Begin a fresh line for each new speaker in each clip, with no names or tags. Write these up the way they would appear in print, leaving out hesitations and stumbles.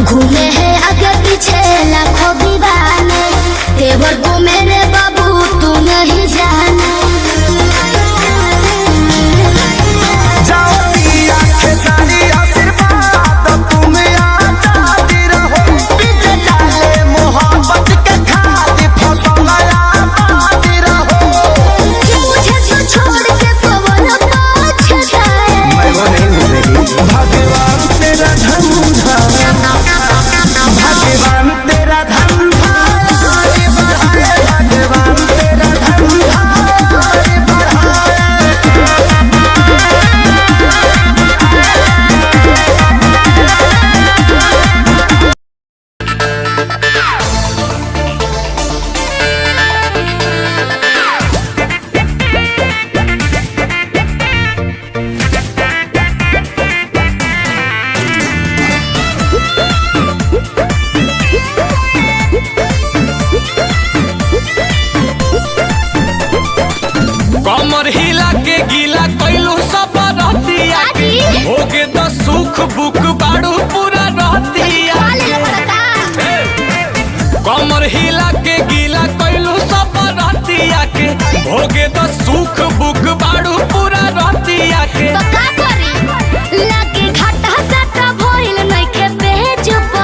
घूमे है आगे पीछे लाखों दीवाने, तेवर को मेरे बाबू तू नहीं जाने।
कमर हिला के गीला कैलू सब रहतिया, होगे तो सुख बुक बाड़ू पूरा रहतिया। कमर हिला के गीला कैलू सब रहतिया के, होगे तो सुख बुक बाड़ू पूरा रहतिया के।
तो का करी लागे घाटा साटा भइल नइखे पेज प,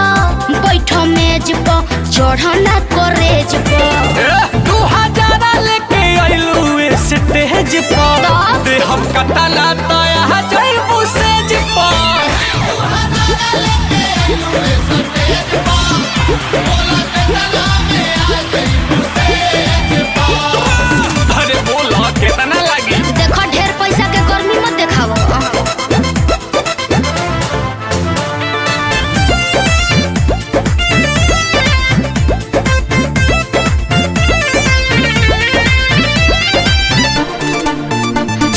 बैठो मेज प चढ़ना करेज प।
2000 लेके आइलू स्टेज पर, दे हम कटना तया जइबू सेज पर। अरे बोला कितना लगी?
देखो ढेर पैसा के गर्मी मत देखाओ।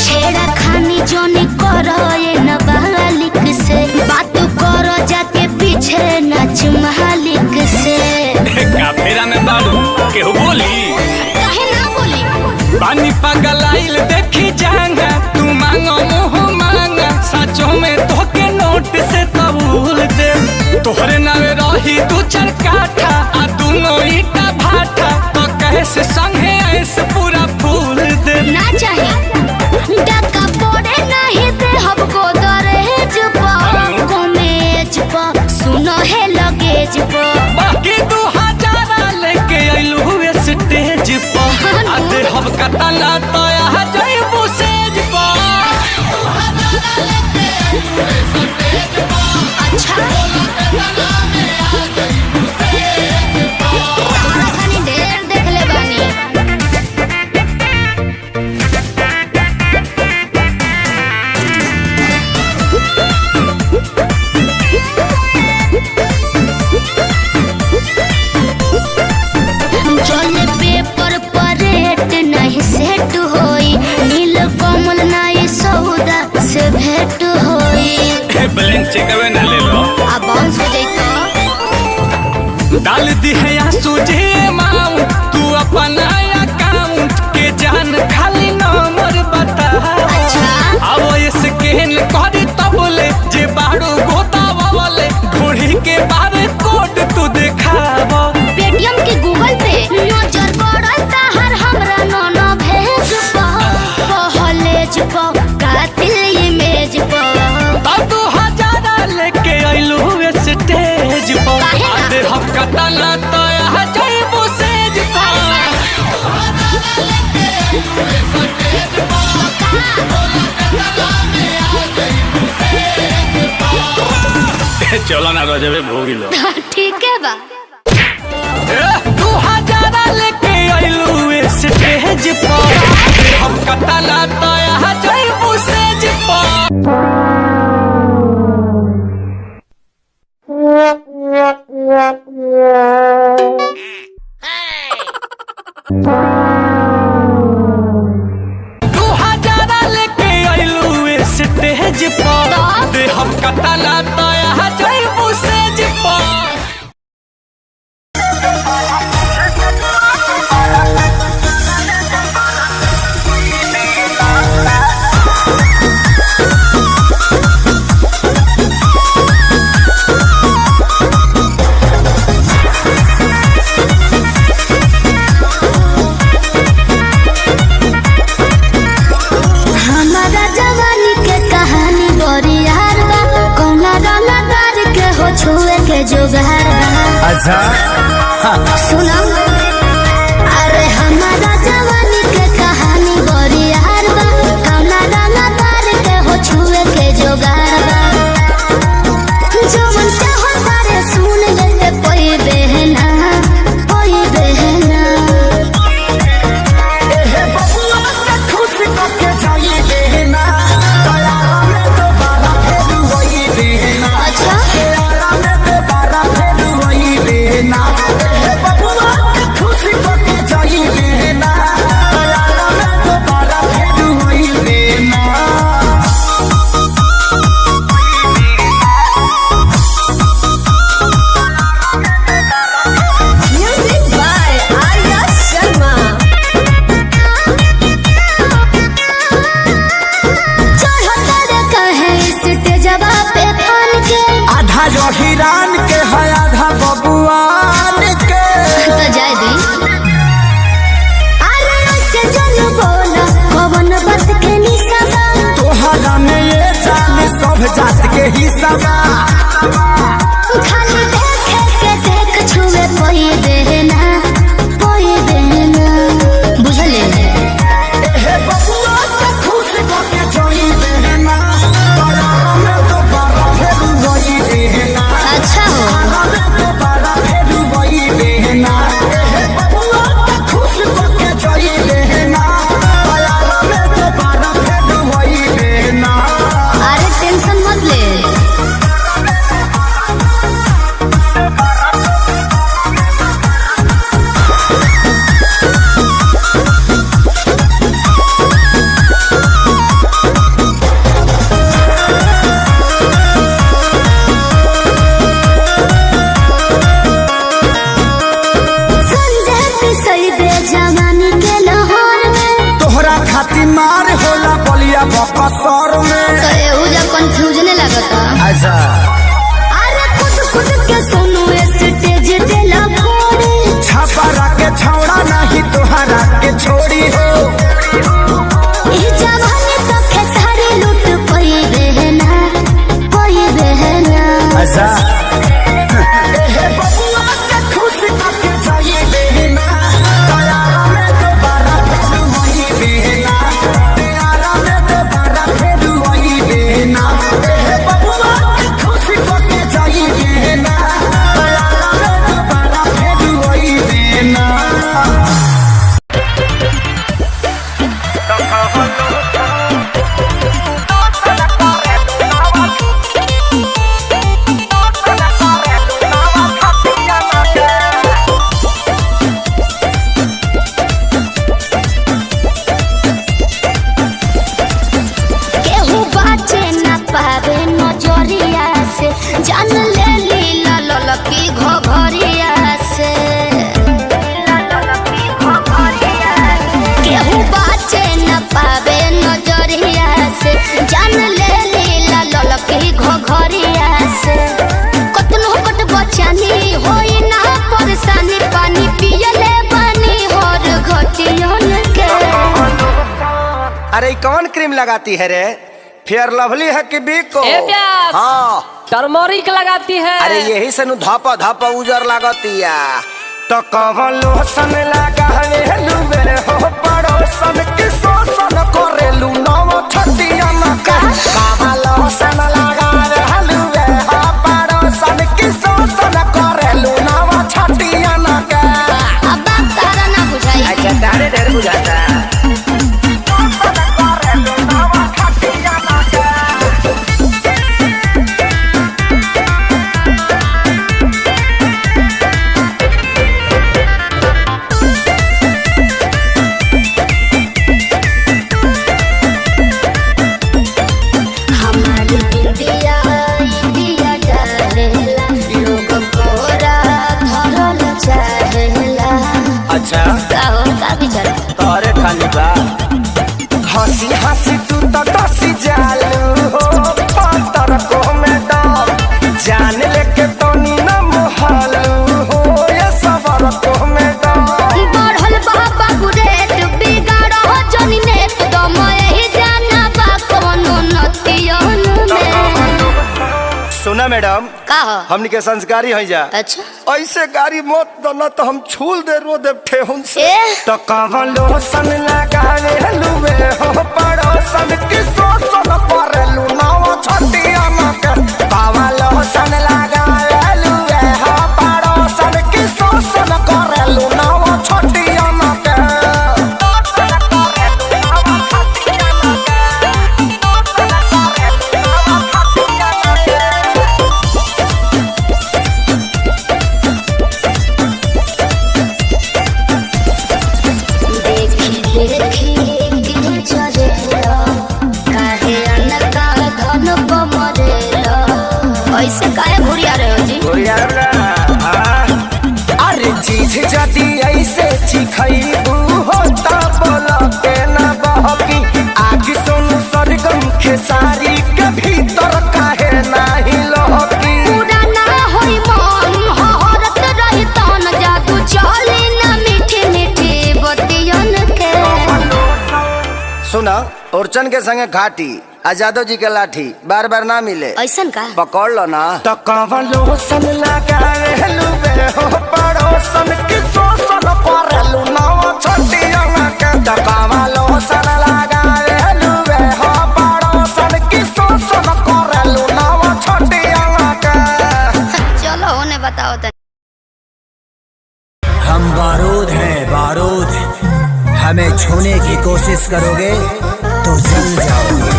छेड़ा खानी जोनी करो ये नाबालिग से, बात करो जाके पीछे नाच मालिक से।
काफेरा में बालू केहू बोली?
काहे ना बोली?
पानी पगलाइल देखी जांगा, तू मांगो मुँह मांगा, सचो में तोके नोट से कबूल दे। तोहरे नावे रही 2-4 काठा, आ दोनों ईटा भाटा, तो कैसे संगे ऐसे पूरा फूल दे।
ना चाहिए डका पड़े नहीं दे हमको दरहेज पर, कमेज पर सुनो है लगेज पर।
बाकी 2000 लेके आइलू स्टेज पर, आ दे हम कतना तया जइबू सेज पर।
अच्छा कहानी ढेर देख ले बानी। चले पेपर पर रेट नहीं सेट होई, नील कमल नहीं सौदा से भेंट होई।
ब्लैंक चेकवे ना ले लो,
अब बाउंस हो जाई तो
डाल दी है या सूझे माऊ, तू अपना अकाउंट के जान खाली नंबर बता।
अच्छा
अब ये स्कैन करी तबले जे बाड़ू गोतावले, ढोढ़ी के बारे कोड तू दिखावा।
पेटीएम के गूगल पे नजर पड़ल ताहर हमरा नोनो भेज प, कॉलेज प कातिल इमेज प।
तब 2000 लेके आइलू स्टेज पर,
काहे ना?
आधे हम कतना तया जइबू सेज पर। चलो ना रोजबे भोगी लो।
ठीक है बा।
2000 लेके आइलू स्टेज पर, हम कतना तया जइबू सेज पर। स्टेज पर, दे हम कतना तया जइबू सेज पर।
जुगाड़ बा।
अच्छा
सुनो अरे हमारा जवानी के कहानी बड़ी यार बा। कौना रंगा तार के हो छुए के जुगाड़ बा। जो मन चाहो तारे सुन ले कोई बहना कोई बहना।
एहे बबुआ के खुश करके जाई देना दया में दोबारा फिर वही देना।
अच्छा
दया में दोबारा फिर वही देना। एहे बबुआ के खुश करके जाई देना दया में दोबारा फिर वही देना।
Music by Arya Sharma.
चढ़ो तारे कहे स्टेजवा पे फान के।
आधा जो हिरान के है आधा बबुआन के।
तो जाए दी अरे ऐसे जन बोला कौन बात के निशाबा।
तोहरा में ये जान सब जात के हिस्सा बा।
खाली देखे के देख छुए कोई देना कोई देना। बुझले
एहे बबुआ के खुश करके जाई देना दया में दोबारा फिर वही देना।
अच्छा हो
दया में दोबारा फिर वही देना। एहे बबुआ के खुश करके जाई देना दया में दोबारा फिर वही देना।
अरे टेंशन मत ले। संजय पिसई दे जवानी के लहर में।
तोहरा खातिर मार होला बलिया बकसर में।
तो एहू जा कंफ्यूजन लगता।
अच्छा
अरे खुद खुद के सुनो स्टेज देला फोड़े।
छापा के छौड़ा नहीं तोहरा के छोड़ी हो।
ई जवानी तो खेसारी लूट कोई बहना कोई बहना।
अच्छा एहे बबुआ के खुश करके जाई देना दया में दोबारा फिर वही देना। दया में दोबारा फिर वही देना। एहे बबुआ के खुश करके जाई देना दया में दोबारा फिर वही देना।
केहू बाचे न पावे नजरिया से। जान ले लीला ललकी घोघरिया से। केहू बाचे न पावे नजरिया से। जान ले लीला ललकी घोघरिया से। कतनो बट बचानी होई ना परेशानी। पानी पियले पानी हर घटियन के।
अरे ये कौन क्रीम लगाती है रे? फेयर लवली है कि बिको?
ए प्यास।
हाँ
टर्मरिक लगाती है।
अरे यही से नु धापा धापा उजर लागतिया।
तो कवन लोसन लगा लेलू मेरे हो पड़ोसन की शोषण करेलू नव छतिया न का। कवन लोसन लगा लेलू मेरे हो पड़ोसन की शोषण करेलू नव छतिया न का।
अब बात तारा ना बुझाई।
अच्छा तारे ढेर बुझाता।
हमारी इंडिया इंडिया डालेला। लोग कोरा धरल चाहेला।
अच्छा
काहो का विचार।
तोरे खाली बा।
हंसी हंसी तू तो दसी जालू हो पंतर को में दम। जान लेके तो नी न मोहलू हो ये सबर को में दम।
बढ़ल बाबा गुरेट बिगाड़ हो जनी नेत। दम यही जाना बा कोनो नतियन में।
सुना मैडम
का हो?
हमनी के संस्कारी है जा।
अच्छा
ऐसे गाड़ी मत दो तो हम छूल दे रो दे ठेहुन से। तो कवलो सन लगावे लुवे हो पड़ोसन की सोसन परलू नाव छटिया मके कवलो सन लगावे लुवे हो पड़ोसन की सोसन करलू नाव छटिया मके।
ऐसे काहे घुरिया रहे हो जी?
अरे चीज जदी ऐसे चिखैबू हो त बोल के ना बहकी आग सोनू सरगम खेसारी के भीतर काहे नाही लहकी।
पूरा ना होई मन हहरत रही तन जादू चली ना मीठी मीठी बतियन के।
सुना ओरचन के संगे घाटी आजादो जी के लाठी बार बार ना मिले
ऐसन का
पकड़ लो ना। तो कवलो सन लगावे लुबे हो पड़ोसन की सोसन परलू नाव छटिया के। तो कवलो सन लगावे लुबे हो पड़ोसन की सोसन परलू नाव छटिया के।
चलो होने बताओ तो।
हम बारूद हैं बारूद, हमें छूने की कोशिश करोगे तो जल जाओगे।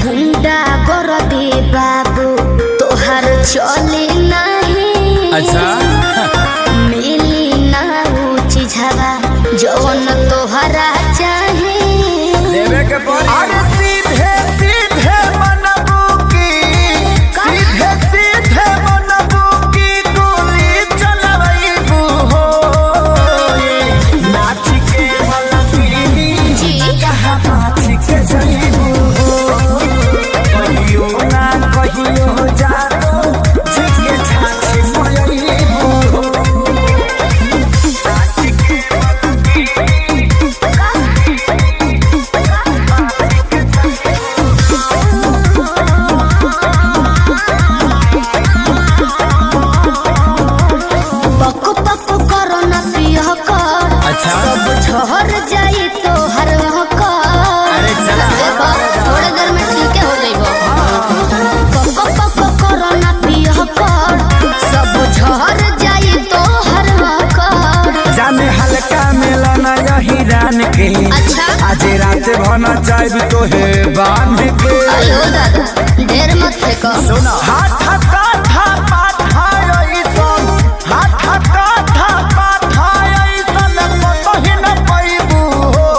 गुंडा कर दे बाबू तोहर चली नहीं।
अच्छा
मिली ना ऊ चीजवा जवन तोहरा चाहे।
लेवे के पड़ी।
अरे सीधे सीधे मनबू की सीधे सीधे मनबू की गोली चलवैबू हो नाच के मलबी
जी
कहाँ नाच के जइबू हो कहियो ना कहियो जानो जिसके छाछी मयबू हो नाच के
पक पक करो ना पिया कर।
अच्छा।
सब झहर जाई तो हर कर।
अरे चला।
देखो थोड़े देर में ठीक हो जाइबो। पक पक करो ना पिया कर। सब झहर जाई तो हर कर।
जाने हल्का मिलना यही रान के।
अच्छा।
आज रात भना चाहे तो है बांध के।
अयो दादा ढेर मत फेंको।
सुना
हाथ काथा पाठाई सन हाथ काथा पाठाई सन कतही न पैबू हो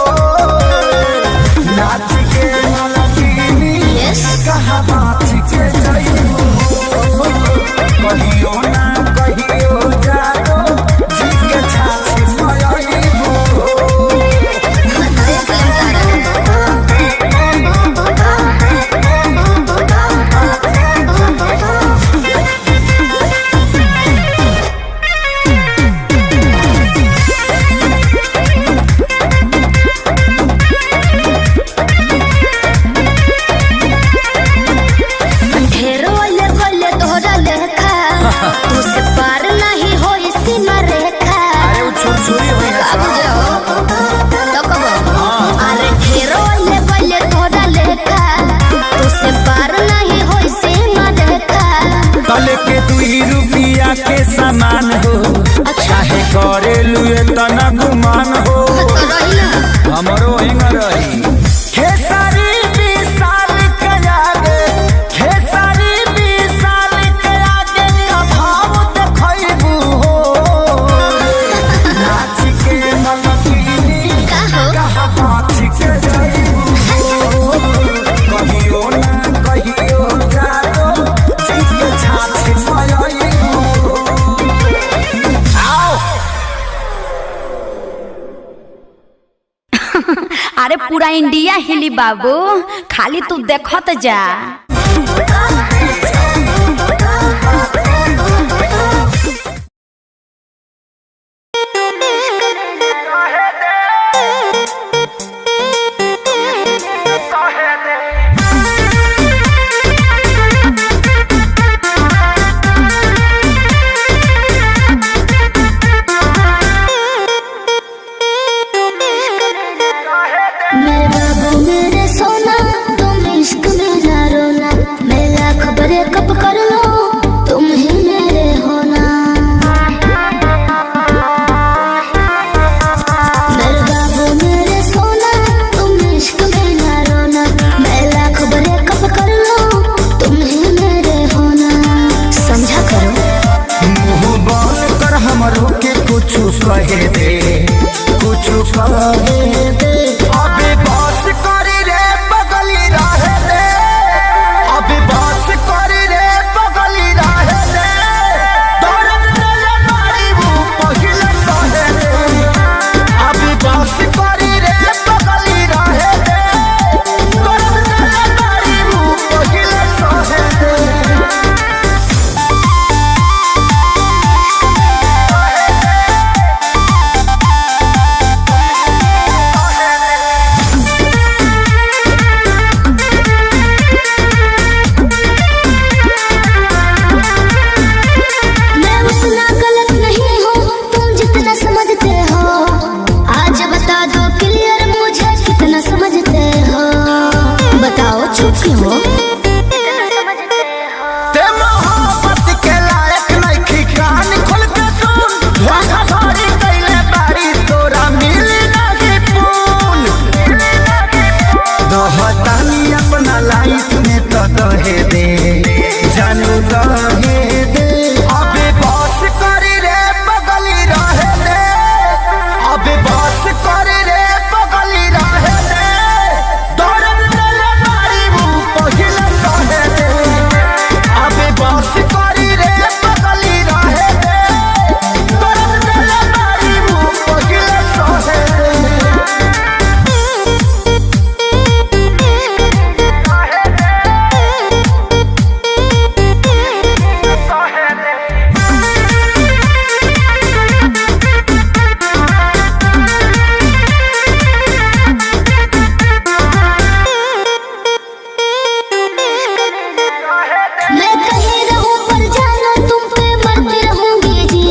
नाच के मलकिनी
यस
कहाँ नाच के जइबू हो कहियो ना कहियो जानो जी के छाछी मयबू हो।
देख लेम ढेरो ले गले तोहरा लेखा। तुझसे पार नहीं होई सीमा रेखा।
अरे वो छुरछुरी हुई है
बाबू
साहब।
जाओ तो कबो। अरे ढेरो ले गले तोहरा लेखा। तुझसे पार नहीं होई सीमा रेखा।
तले के 2 रुपया के सामान हो चाहे करे लुए तना गुमान हो
तो रही ना।
हमरो हिंग रही।
खेसारी विशाल के आगे खेसारी विशाल के आगे का भाव देखैबू हो नाच के मलकिनी
का हो?
कहाँ नाच के जइबू हो कहियो ना कहियो जानो जिसके छाछी मयबू हो। आओ
अरे पूरा इंडिया हिली बाबू, खाली तू देखत जा।
दे कुछ कहे दे अभी बस करी रे बगली रहे दे अभी बस करी रे बगली रहे दे दौड़त चले मारी वो पहिले सहे दे अभी बस करी रे बगली रहे दे दौड़त चले मारी वो पहिले सहे दे
मैं उतना गलत नहीं हूँ तुम जितना समझते हो आज बता दो क्लियर मुझे कितना समझते हो बताओ चुप क्यों हो
ते मोहब्बत के लायक नइखी कान खोल के सुन धोखाधड़ी कइले बारी तोरा मिली नहीं पून दोहतानी अपना लाइफ में तो दहे दे जानू दहे दे अबे बस करी रे बगली रहे दे अबे बस करी रे बगली रहे दे दौड़त चले मारी वो पहिले सहे दे अबे बस करी रे बगली रहे दे दौड़त चले मारी वो पहिले सहे दे
मैं कहीं रहूं पर जानो तुम पे मरती रहूंगी जी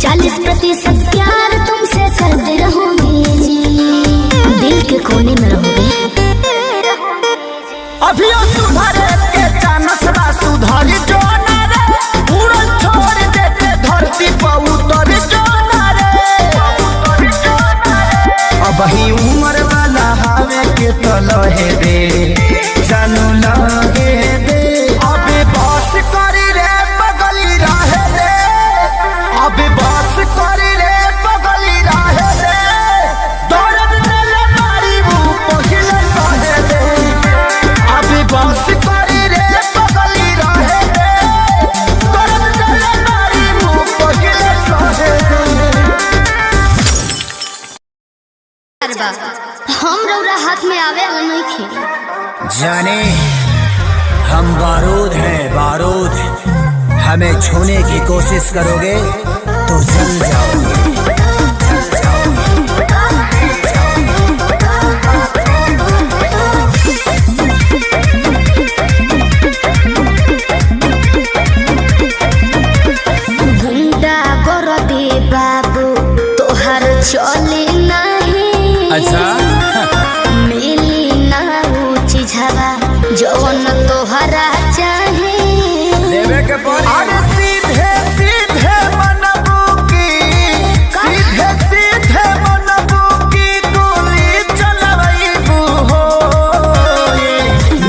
40% प्यार तुमसे करती रहूंगी जी दिल के कोने में रहोगे
अभियो सुधरे के चानस बा सुधरी जो ना रे उड़न छोड़ देते धरती पर उतर जो ना रे अब ही उम्र वाला हावे के तो लहे दे जानू लगे दे अबे बस करी रे बगली रहे दे अबे बस करी रे बगली रहे दे दौड़त चले मारी वो पहिले सहे दे अबे बस करी रे बगली रहे दे दौड़त चले मारी वो पहिले सहे दे
हम रौरा हाथ में आवे नहीं खे
जाने हम बारूद हैं बारूद हमें छूने की कोशिश करोगे तो जल जाओगे जल जाओगे
गुंडा कर दे बाबू तोहर चले नहीं
अच्छा
मिली ना ऊंची झवा जौन तोहरा चाहे
देवे के पड़ी अरे सीधे सीधे मनबू की सीधे सीधे मनबू की गोली चलवैबू हो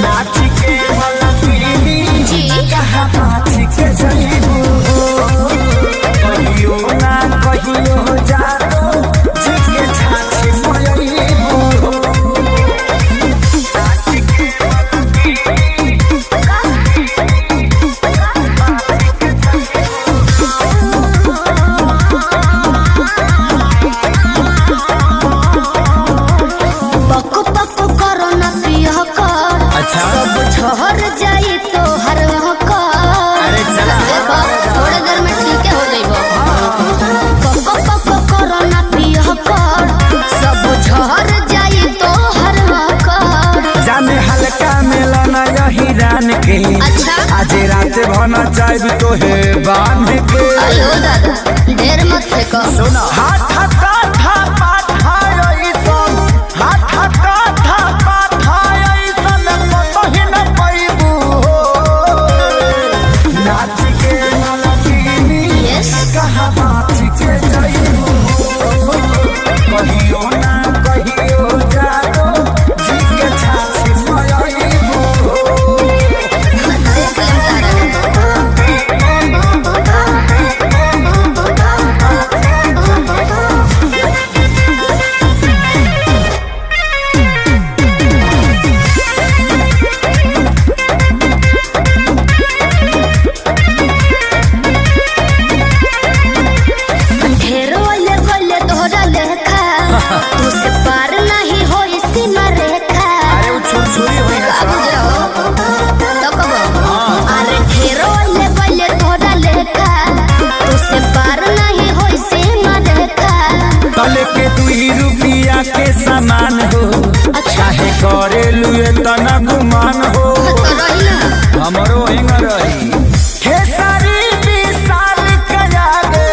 नाच के मलपीनी
जी
कहाँ नाच के जईबू हो कहियो ना कहियो जादो जी के छाछी मयईबू हो नाच के
पक पक करो न पिया कर
अच्छा।
सब झहर जाई तो हर कर
अरे चला।
देखो थोड़े देर में ठीक हो जाइबो पक पक करो न पिया कर सब झहर जाई तो हर कर
जाने हल्का मिलना यही रान के
अच्छा।
आज रात भना चाहे तो है बांध के
अयो दादा ढेर मत फेंको
सुना हाथ काथा पाथा ऐसन हाथ काथा पाथा ऐसन कतही न पैबू हो नाच के मलकिनी
यस
कहाँ नाच के जईबू हो कहियो ना कहियो जादो जी के छाछी मयईबू हो
देख लेम तारा देखा तुझसे पार नहीं हो इसी रेखा।
अरे वो छुरी हुई है
तो कबो अरे ढेरो ले बले तोरा लेखा तुझसे पार नहीं हो इसी रेखा।
तले के 2 रुपया के सामान हो चाहे करे लुए तना गुमान हो
तो रही ना
हमरो हिंग रही खेसारी 20 साल के आगे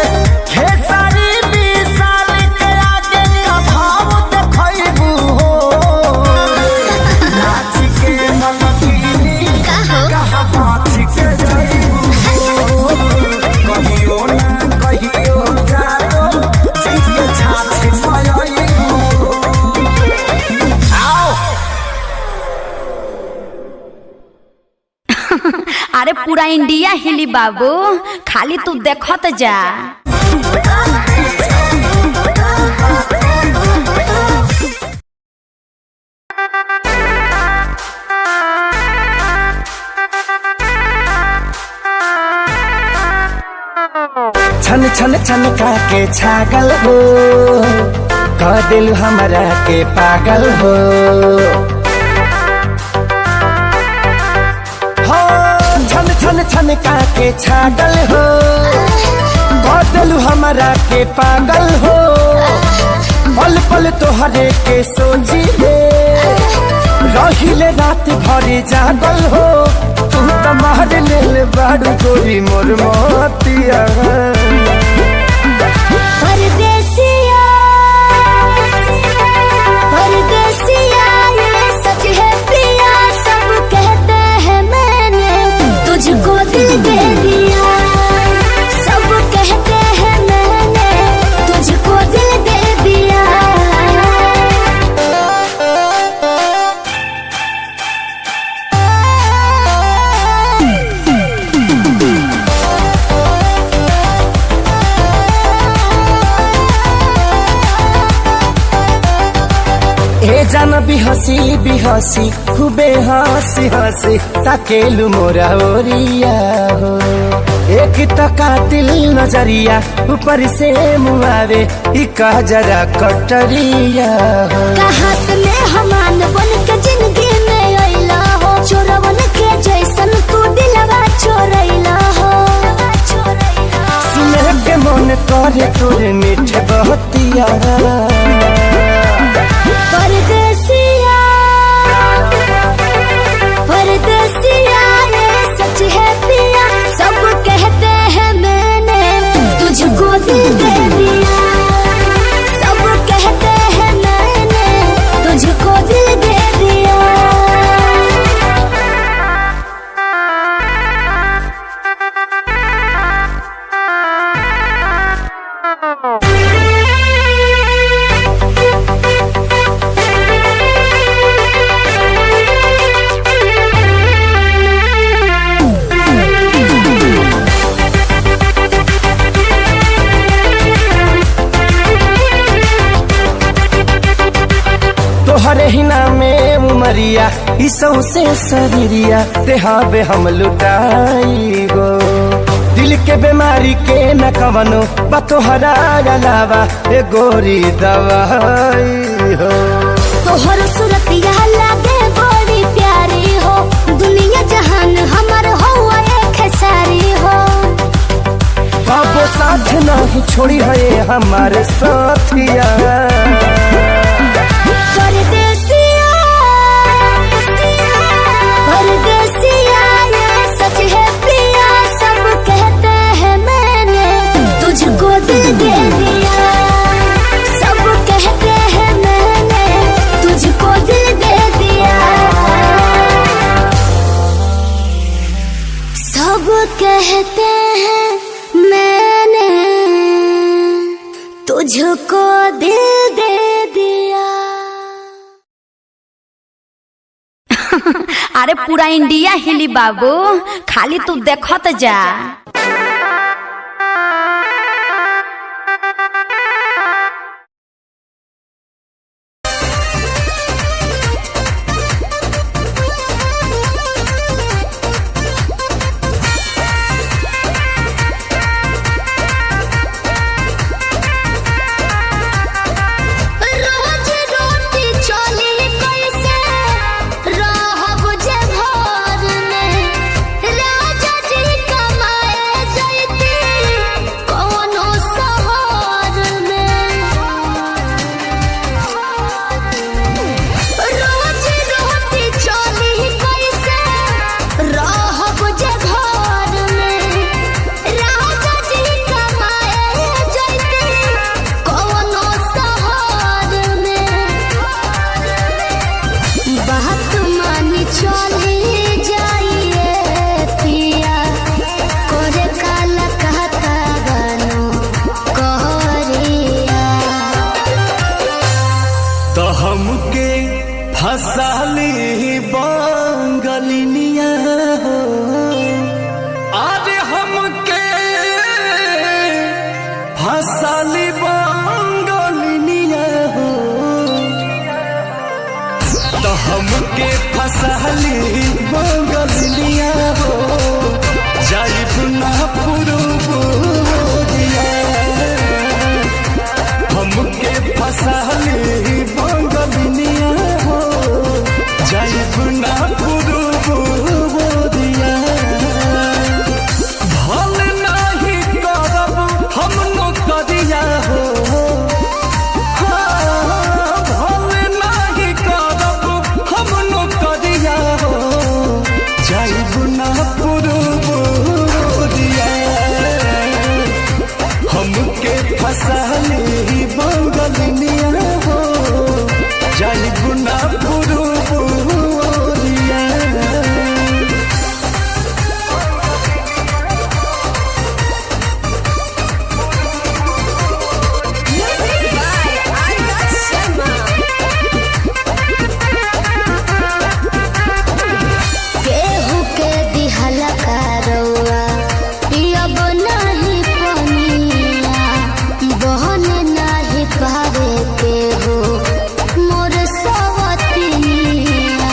खेसारी 20 साल के आगे का भाव देखैबू हो नाच के मनकीनी कहा बात के जाइबू हो कहियो ना कहियो जाओ जीत के छाछ पाइबू आओ।
अरे पूरा इंडिया हिली बाबू, खाली तू देखत जा।
छन छन छन का के छागल हो कह दिल हमरा के पागल हो छन छन छन का के छागल हो कह दिल हमरा के पागल हो पल पल तोहरे के सोची रहिले रात भरी जागल हो तू तो मार लेल बाड़ू गोरी मोर मोतिया।
परदेसिया परदेसिया ये सच है पिया सब कहते हैं मैंने तुझको दिल दे दिया। सब कहते हैं मैंने तुझको दिल दे दिया।
ए जान बिहसी खूबे हंसी हंसी ताकेलु मोरा ओरिया हो एक तो कातिल नजरिया ऊपर से मुआवे ई कह जरा कटरिया हो।
कहाँ से मेहमान बन के जिंदगी में अइला हो चोरवन के जैसन तू दिलवा चोरैला हो।
सुने के मन करे तोरे मीठे बहतिया।
परदेसिया परदेसिया ये सच है पिया सब कहते हैं मैंने तुझको दिल दे दिया। सब कहते हैं मैंने तुझको दिल दे दिया।
तोहरे ही नामे उमरिया ई सौसे शरीरिया देहाबे हम लुटाई गो दिल के बीमारी के न कवनो बा तोहरा अलावा ए गोरी दवाई हो।
तोहर सूरतिया लागे बड़ी प्यारी हो दुनिया जहान हमर हो एक सारी हो।
बाबो साथ नहीं छोड़ी है हमारे साथिया।
परदेसिया परदेसिया ये सच है पिया सब कहते हैं मैंने तुझको दिल दे दिया। सब कहते हैं मैंने तुझको दिल दे दिया। सब कहते हैं मैंने तुझको दिल दे दिया।
अरे पूरा इंडिया हिली बाबू, खाली तू देखत जा।
फसाली बंगलिनिया हो
आज हमके
फसाली बंगलिनिया हो तो हमके फसाली बंगलिनिया हो जाइब ना पुरुबोरिया हमके फसाली बंगलिनिया हो जाइब ना पुरुबोरिया
भल नहीं करब हम नौकरिया हो भल नहीं करब हम नौकरिया हो
जाइब ना पुरुबोरिया हमके फसाली बंगलिनिया हो जाइब ना पुरुबोरिया
केहू के दिहल करौआ पियब नहीं पनिया बहन नहीं पावे केहू मोर सवतिनिया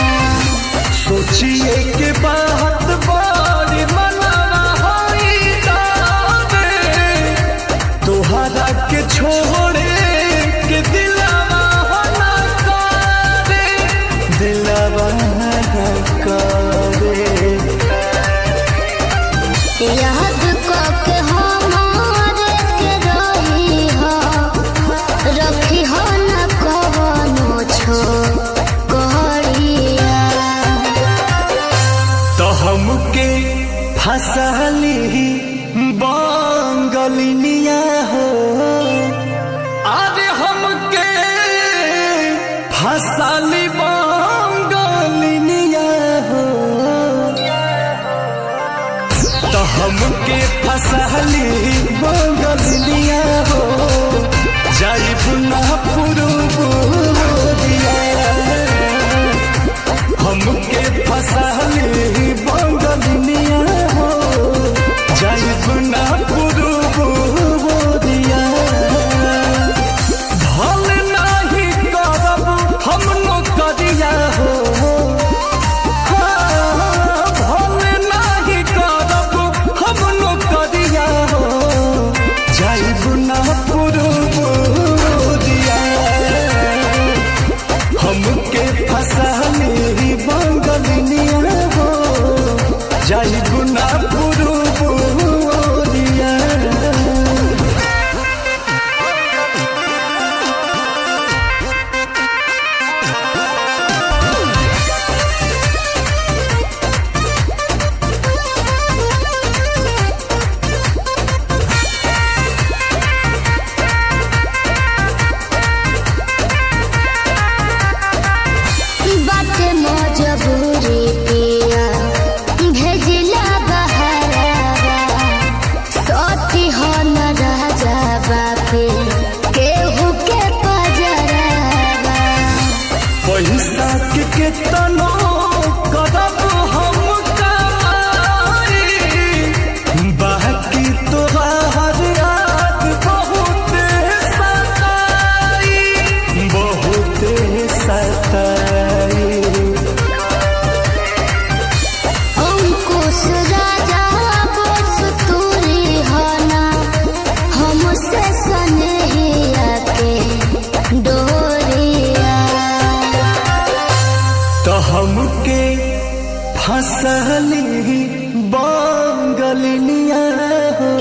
सोचिए के बात बारी मनवा होई दावे
तोहरा के छोड़े
के दिलवा हो ना करे
दिलवा करे
याद के हमारे के रही हो रखी हो न कवनो छो कहरिया
तो हमके फसाली बंगलिनिया हो
आज हमके
फसाली बंगलिनिया हो तो हमके फसाली बंगलिनिया हो जाइब ना पुरुबोरिया हमके फसाली बंगलिनिया हो जाइब ना पुरुबोरिया
भल नहीं करब हम नौकरिया हो भल नहीं करब हम नौकरिया हो
जाइब ना पुरुबोरिया हमके फसाली बंगलिनिया हो जाइब ना पुरुबोरिया
बाटे मजबूरी पिया भेजिला बहरावा सती हो न राजा बापे केहू के पजरावा
पैसा के केतनो करब हम कमाई बाकी तोहार याद बहुत सताई
अंकुश राजा बोस तूरी होना हमसे सनेहिया के डोरिया
तो हमके फसली बंगलिनिया हो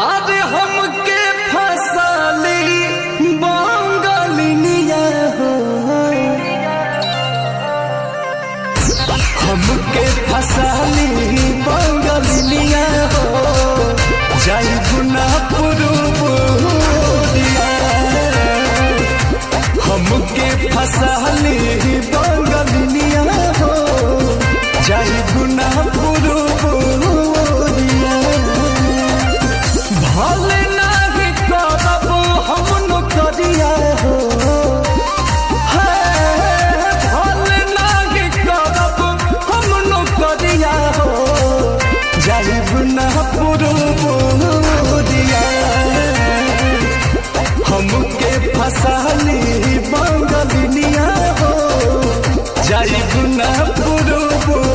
आज हमके
फसली बंगलिनिया हो हमके फसली बंगलिनिया हो जाइब ना पुरुबोरिया हमके फसली बंगलिनिया हो जाइब ना पुरुबोरिया
भल नहीं करब हम नौकरिया
है
फसाली बंगलिनिया हो जाई गुना पुरबोरिया।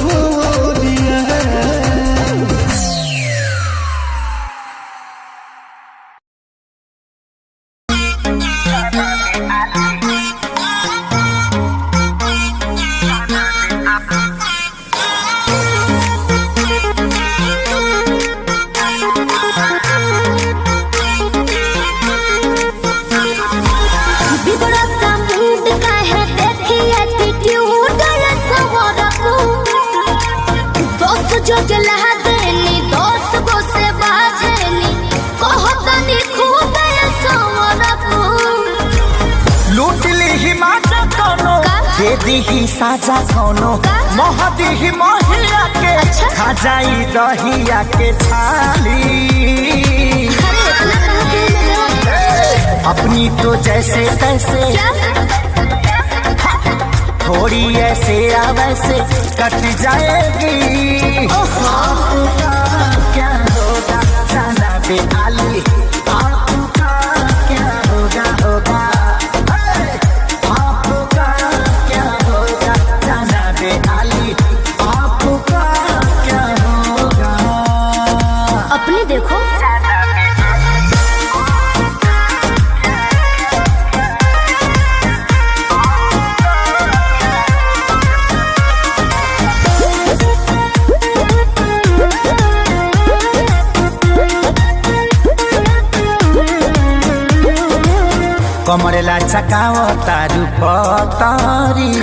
दे दी साजा कोनो मोहदी मोहिया के खा जाई दहिया के छाली। अपनी तो जैसे तैसे थोड़ी ऐसे या वैसे कट जाएगी। आपका क्या होगा जाना बेआली, आपका क्या होगा होगा।
अपने देखो
कमरेला चकाओ तारू पतारी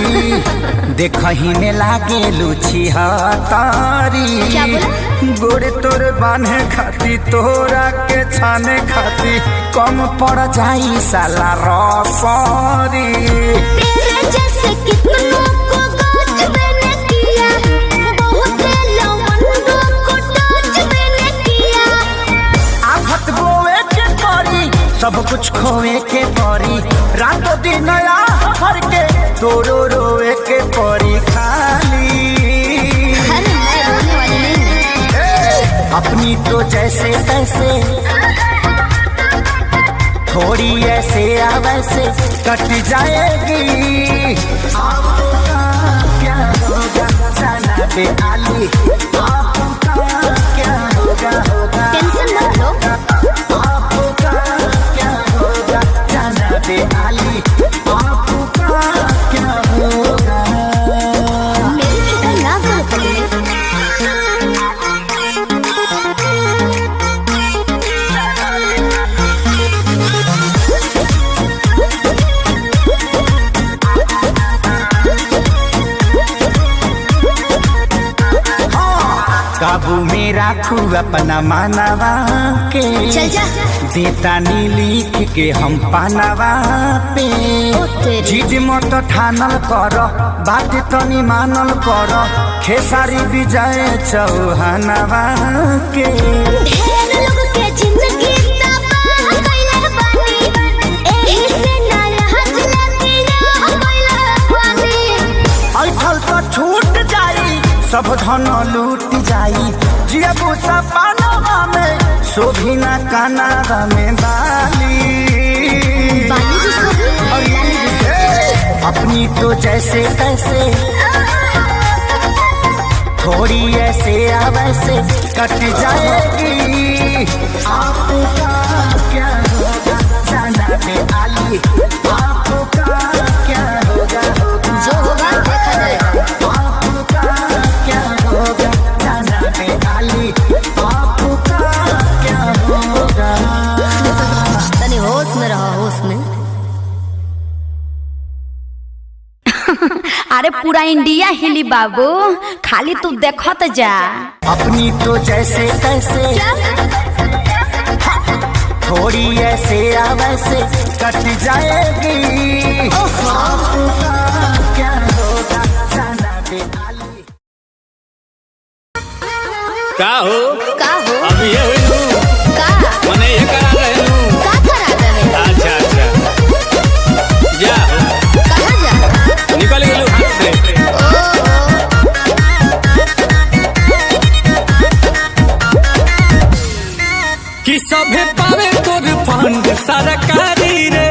देखही में लागे लुची हतारी। गोरे तोर बांधे खाती तोरा के छाने खाती कम पड़ जाई साला रसरी।
तेरे जैसे कितनों को गाज मैंने किया, बहुत लवंडों को टाच मैंने किया।
आफत बोए के परी सब कुछ खोए के परी, रातों दिन हर के तोरो रोए के परी खाली।
अरे मैं रोने वाली नहीं।
अपनी तो जैसे तैसे थोड़ी ऐसे या वैसे कट जाएगी। आपका क्या होगा जाना बेआली, आपका क्या होगा होगा।
टेंशन मत लो।
आपका क्या होगा जाना बेआली, आपका क्या होगा।
मेरी फिक्र ना करो तुमने।
काबू में राखू अपना मानवा के,
चल जा।
देता नी लिख के हम पानवा पे। जिद मत ठानल कर बात तनी मानल कर, खेसारी विजय चौहानवा के।
ढेर लोग के जिंदगी तबाह कइले बानी, एही से ना रहत लगिया कइले बानी।
ऐठल तो छूट जाई सब धन लूट जाई, जियबू सपनवा में शोभिना कानावा में बाली।
बाली भी सोही और लाली भी सोही।
अपनी तो जैसे तैसे थोड़ी ऐसे या वैसे कट जाएगी। आपका क्या होगा जाना बेआली, आपका क्या होगा होगा।
जो होगा देखा जाएगा।
आपका क्या होगा जाना बेआली, आपका क्या होगा।
तनी होश में रहो, होश में।
अरे पूरा इंडिया हिली बाबू, खाली तू देखत जा।
अपनी तो जैसे तैसे थोड़ी ऐसे या वैसे कट जाएगी। आपका क्या होगा जाना बेआली।
का हो
का हो
अब ये हुई तू
का
मने ये करा रहे तू।
का करा रहे।
अच्छा अच्छा जा हो
कहाँ जा।
निकल गेलू हाथ से। कि सभे पावे तोर फंड सरकारी रे,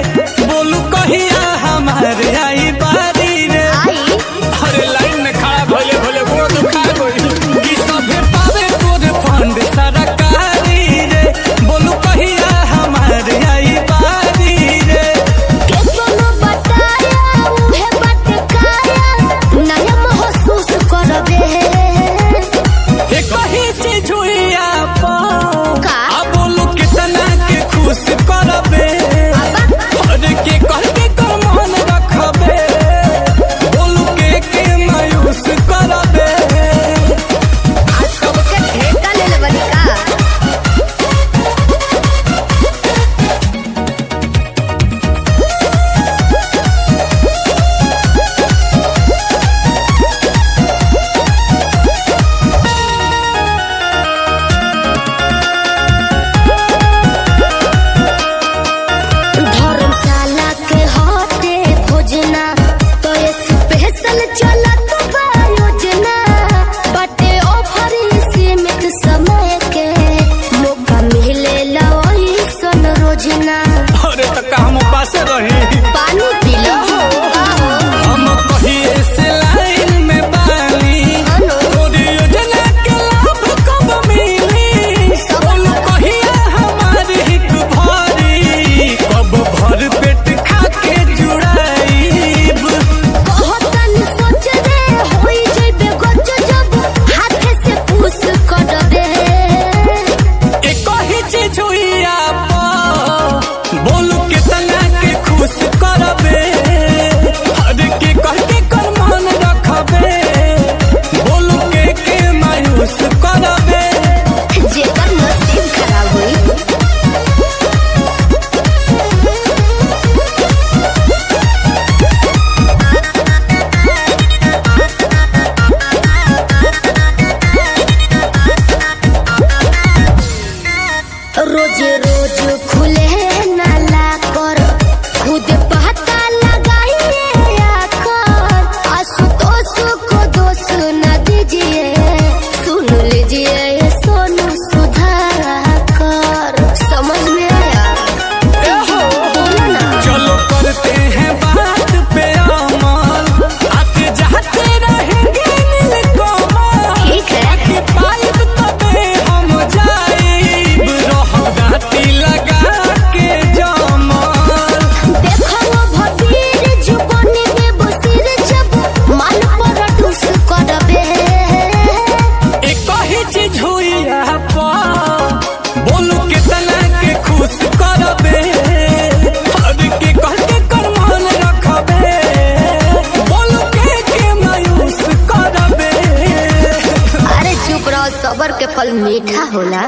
मीठा होला।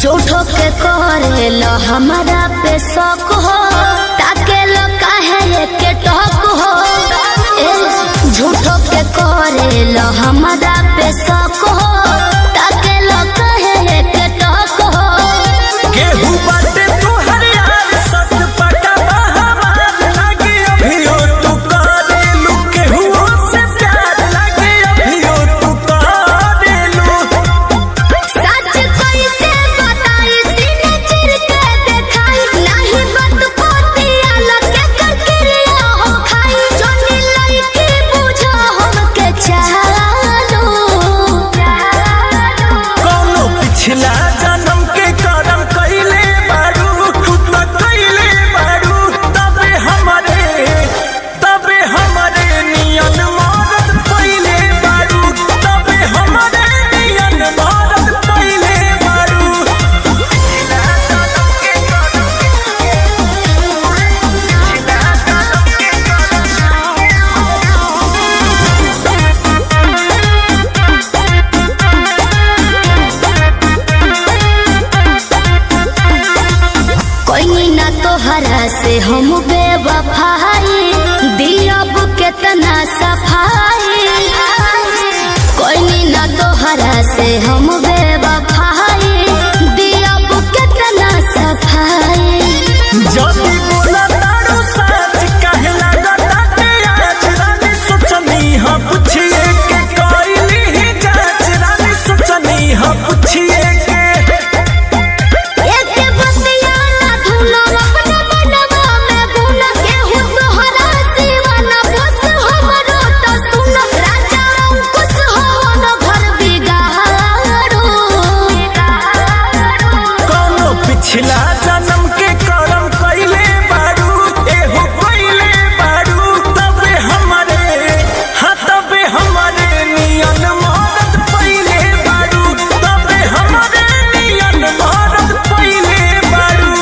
झूठो के करे लो हमारा पे शौक हो ताके लो काहे के टॉक हो झूठो के करे लो हमारा पे शौक हो ताके लो काहे के टॉक हो
केहू बाटे तोहर यार सच पटा हमार लागे अभियो तू करेलू केहू से प्यार लागे अभियो तू करेलू
सच कैसे बताई सीने चिर के देखाई नहीं बात पोतिया लगे करकिरिया हो खाई जोनी लइकी बुझो हमके चालो
कौनो पिछला जन्म के करम कइले बारू तू त कइले बारू तबे हमरे नियन मरद पइले बारू तबे हमरे नियन मरद पइले बारू
कोई ना तोहरा से हम बेवफाई दियब केतना सफाई कोई ना तोहरा से हम बेवफाई दियब केतना सफाई
जदी बोला तारू सच काहे लागता ते आज रानी सोचनी ह पूछिए के कइली ही जांच रानी सोचनी ह पूछिए के
एते बतिया ना धुनो अपना मनवा में भूल के हो तोहरा दीवाना बस हमरो तो सुन राजा अंकुश हो न घर बिगाड़ो
कौनो पिछला जन्म के करम कइले बारू एहो कइले बारू तबे हमरे नियन मरद पइले बारू तबे हमरे नियन मरद पइले बारू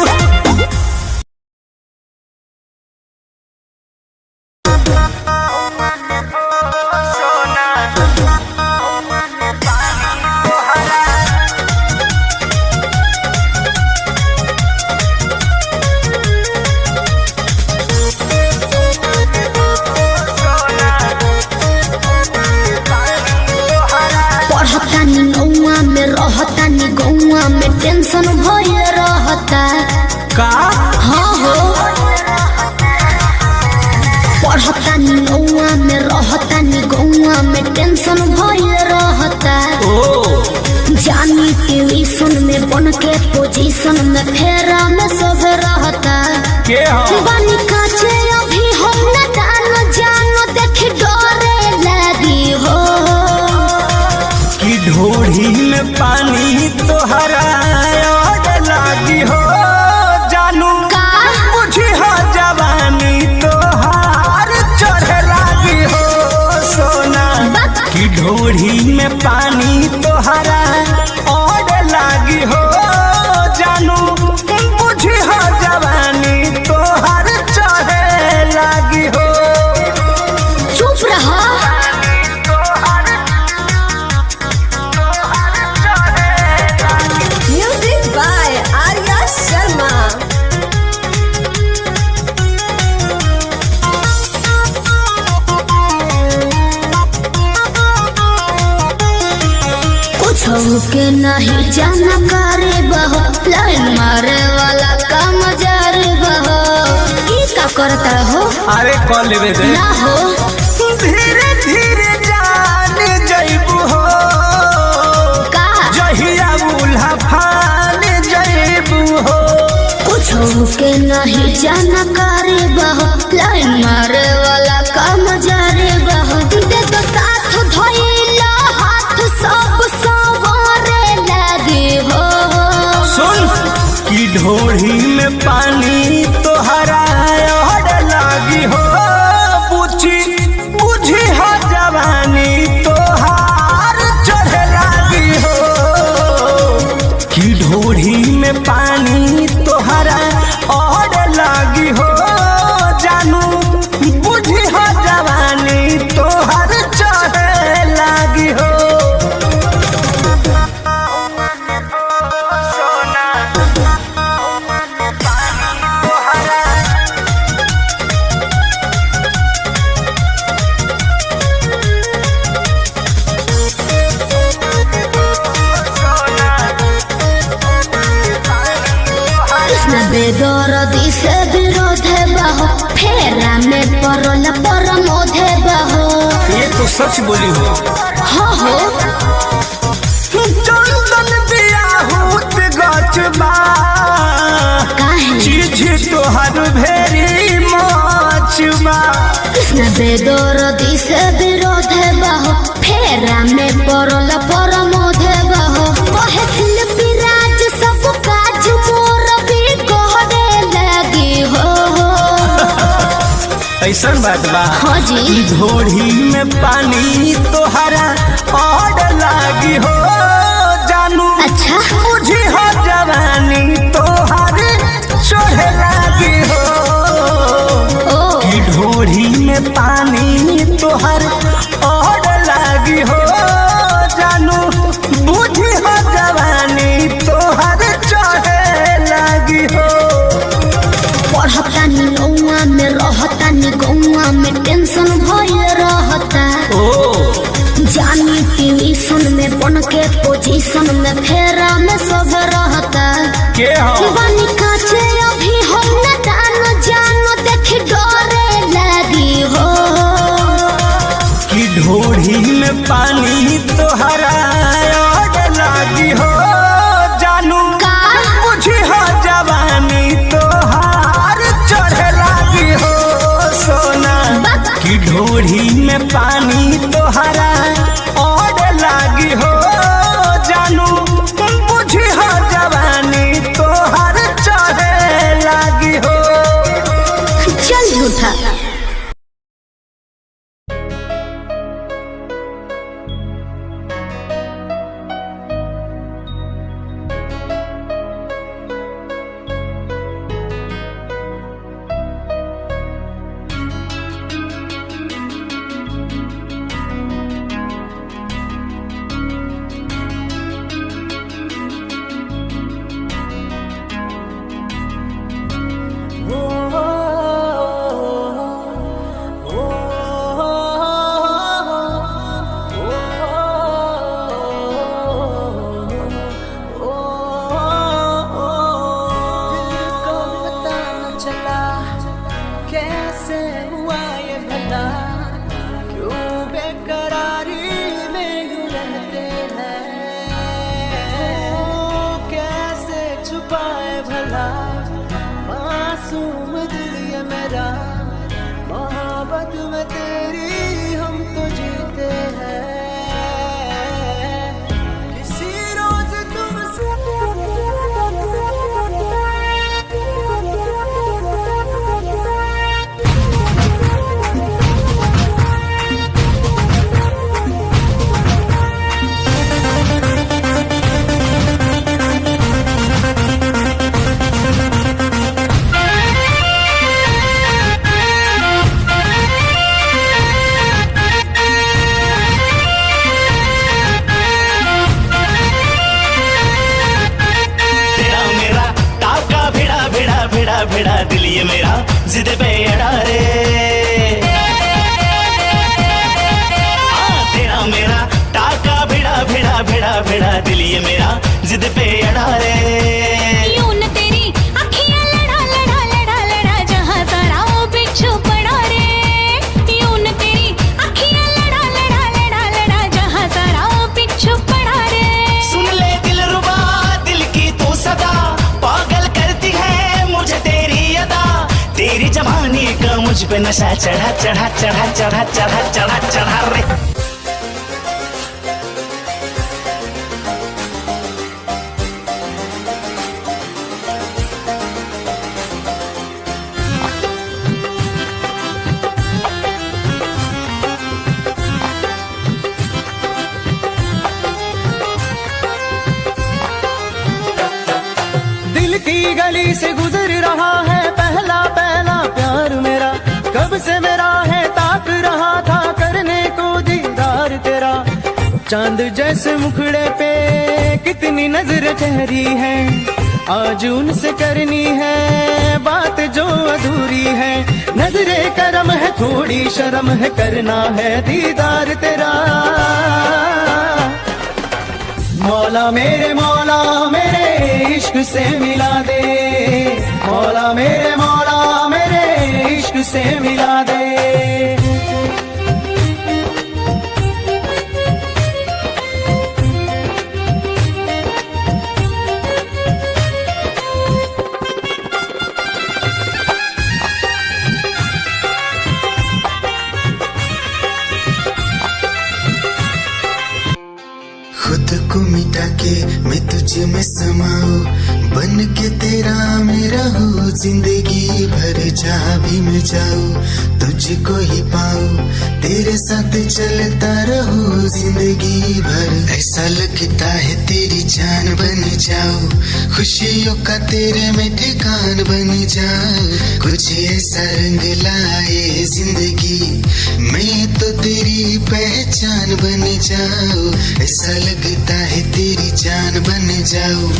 पढ़तानी नौआ में रहतानी गौआ में टेंशन भइल रहता
का
हाँ हो पढ़तानी नौआ में रहतानी गौआ में टेंशन भइल रहता जानी ट्यूशन में बन के पोजीशन में फेरा में सब रहता
के हो
बानी काचे अभी हम न जानो देख डरे लगी हो
कि ढोढ़ी में पानी तोहरा और लागी हो जानू
का
बुझी हो जवानी तोहार चढ़े लागी हो सोना कि ढोढ़ी में पानी तोहरा और लागी हो जानू बुझी हो जवानी तोहार चढ़े लागी हो
चुप रहा
Music by Arya Sharma.
कुछ के नहीं जाना करे बहो लाइन मारे वाला काम जारी बहो ई का करता हो
अरे कॉल लेवे दे
ना हो
धीरे धीरे जान जइबू हो
का
जहिया उल्हा फान जइबू हो
कुछ के नहीं जाना करे बहो लाइन मारे वाला काम जारी बहो दे तो साथ धइला हाथ सब सवारे लगे हो
सुन कि ढोढ़ी में पानी तोहरा और लागी हो बुझी हो जवानी तोहार चढ़े लागी हो कि ढोढ़ी में पानी तोहरा और लागी हो जानू बुझी हो जवानी तोहार चढ़े लागी हो
सच बोली हो।
हाँ हो
चंदन बियाहूत गचबा
काहे
चीज तोहर भेरी मचबा
कृष्ण बेदरदी से विरोध बहो फेरा में पड़ल परमोध बहो कहे शिल्पी राज सब काज मोर भी कहने लगी हो।
ऐसन बात बा
हाँ जी
घोड़ी में पानी तोहरा और लागी हो जानू
अच्छा
मुझे हो जवानी तोहर चढ़े लागी हो ढोड़ी में पानी तोहर और लागी हो जानू बुझी हो जवानी तोहर चढ़े लागी हो।
पढ़तानी गौआ में रहतानी गौआ में टेंशन भय रहता जानी ट्यूशन में बन के पोजीशन में फेरा में सब रहता
के हो
बनी काचे अभी हम न जानो देख डरे लगी हो
कि ढोड़ी में पानी तोहरा और लागी हो जानू
का
मुझे हो जवानी तोहार चढ़े लागी हो सोना कि ढोड़ी में पानी तोहरा और लागी हो जानू मुझे हो जवानी तोहार चढ़े लागी हो।
चल झूठा
भिड़ा दिल ये मेरा जिद पे अड़ा रे तेरा मेरा टाका भिड़ा भिड़ा भिड़ा भिड़ा दिल ये मेरा जिद पे अड़ा रे
यूं न तेरी अखियां लड़ा लड़ा लड़ा लड़ा जहां सारा वो बिच्छू पड़ा रे यूं न तेरी अखियां लड़ा लड़ा लड़ा लड़ा जहां सारा वो बिच्छू पड़ा रे
सुन ले दिल रुबा दिल की तू सदा पागल करती है मुझे तेरी अदा तेरी जवानी का मुझ पे नशा चढ़ा चढ़ा चढ़ा चढ़ा चढ़ा चढ़ा चढ़ा रे
दिल की गली से गुजर रहा है पहला पहला प्यार मेरा कब से मेरा है ताक रहा था करने को दीदार तेरा चांद जैसे मुखड़े पे कितनी नजर ठहरी है आज उनसे करनी है बात जो अधूरी है नजरे करम है थोड़ी शर्म है करना है दीदार तेरा मौला मेरे इश्क से मिला दे मौला मेरे इश्क से मिला दे
मैं तुझ में समाऊं, बन के तेरा मैं रहूं, जिंदगी भर जहाँ भी मैं जाऊं तुझको ही पाऊं, तेरे साथ चलता रहूं जिंदगी भर। ऐसा लगता है तेरी जान बन जाऊं, खुशियों का तेरे में ठिकान बन जाऊं, कुछ ऐसा रंग लाए जिंदगी, मैं तो तेरी पहचान बन जाऊं। ऐसा लगता है तेरी जान बन जाऊं,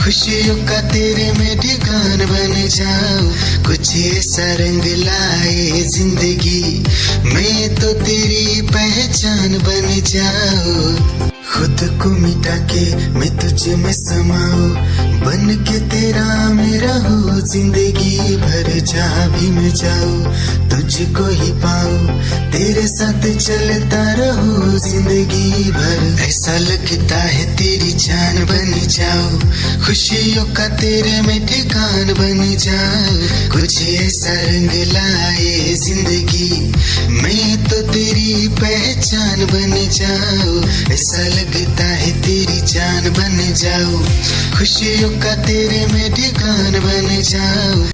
खुशियों का तेरे में ठिकान बन जाऊं, कुछ ऐसा रंग लाए जिंदगी, मैं तो तेरी पहचान बन जाऊं। खुद को मिटा के मैं तुझ में समाऊं, बन के तेरा मैं रहूं, जिंदगी भर जहाँ भी मैं जाऊं तुझको ही पाऊं, तेरे साथ चलता रहूं जिंदगी भर। ऐसा लगता है तेरी जान बन जाऊं, खुशियों का तेरे में ठिकान बन जाऊं, कुछ ऐसा रंग लाए जिंदगी, मैं तो तेरी पहचान बन जाऊं। ऐसा लगता है तेरी जान बन जाऊं, खुशियों का तेरे में ठिकान बन जाऊं।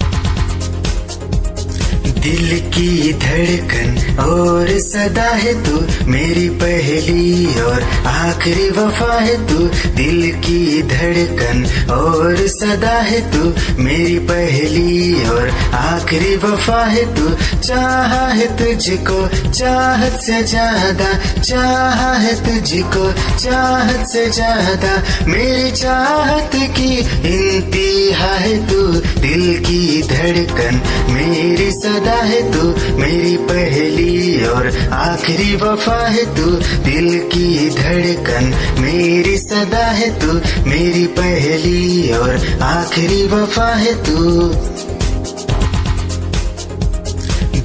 दिल की धड़कन और सदा है तू, मेरी पहली और आखिरी वफा है तू। दिल की धड़कन और सदा है तू, मेरी पहली और आखिरी वफा है तू। चाहा है तुझको चाहत से ज्यादा, चाहा है तुझको चाहत से ज्यादा, मेरी चाहत की इंतहा है तू। दिल की धड़कन मेरी सदा है तू, मेरी पहली और आखिरी वफा है तू। दिल की धड़कन मेरी सदा है तू, मेरी पहली और आखिरी वफा है तू।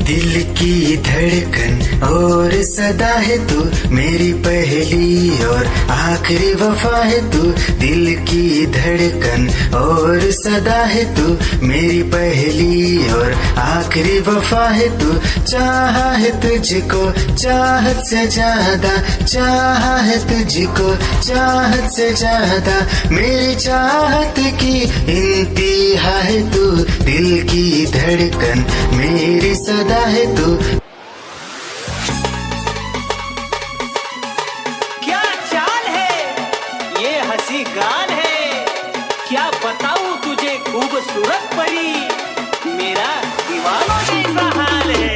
दिल की धड़कन और सदा है तू, मेरी पहली और आखिरी वफा है तू। दिल की धड़कन और सदा है तू, मेरी पहली और आखिरी वफा है तू। चाहा है तुझको चाहत से ज्यादा, चाहा है तुझको चाहत से ज्यादा, मेरी चाहत की इंतहा है तू। दिल की धड़कन मेरी सदा है तू।
क्या चाल है ये हंसी गाल है, क्या बताऊं तुझे खूबसूरत परी, मेरा दीवानों जैसा हाल है।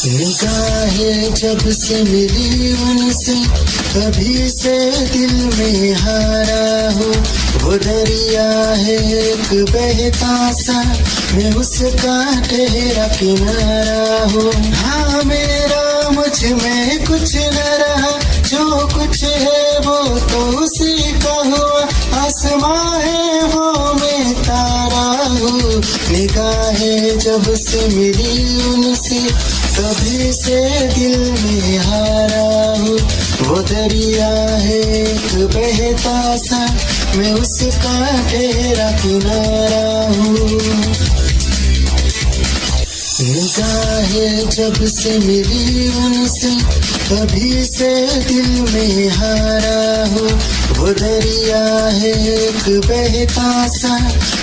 निगाहें जब से मिली उनसे, कभी से दिल में हारा हो। वो दरिया है एक बहता सा, मैं उसका ठहरा किनारा हो। हाँ मेरा मुझ में कुछ न रहा, जो कुछ है वो तो उसी का हुआ। आसमां है वो मैं तारा हूँ। निगाहें जब से मिली उनसे, कभी से दिल में हारा हूँ। वो दरिया है एक बहता सा, मैं उसका ठहरा किनारा हूँ। निगाहें जब से मिली उनसे, कभी से दिल में हारा हूँ। वो दरिया है एक बहता सा,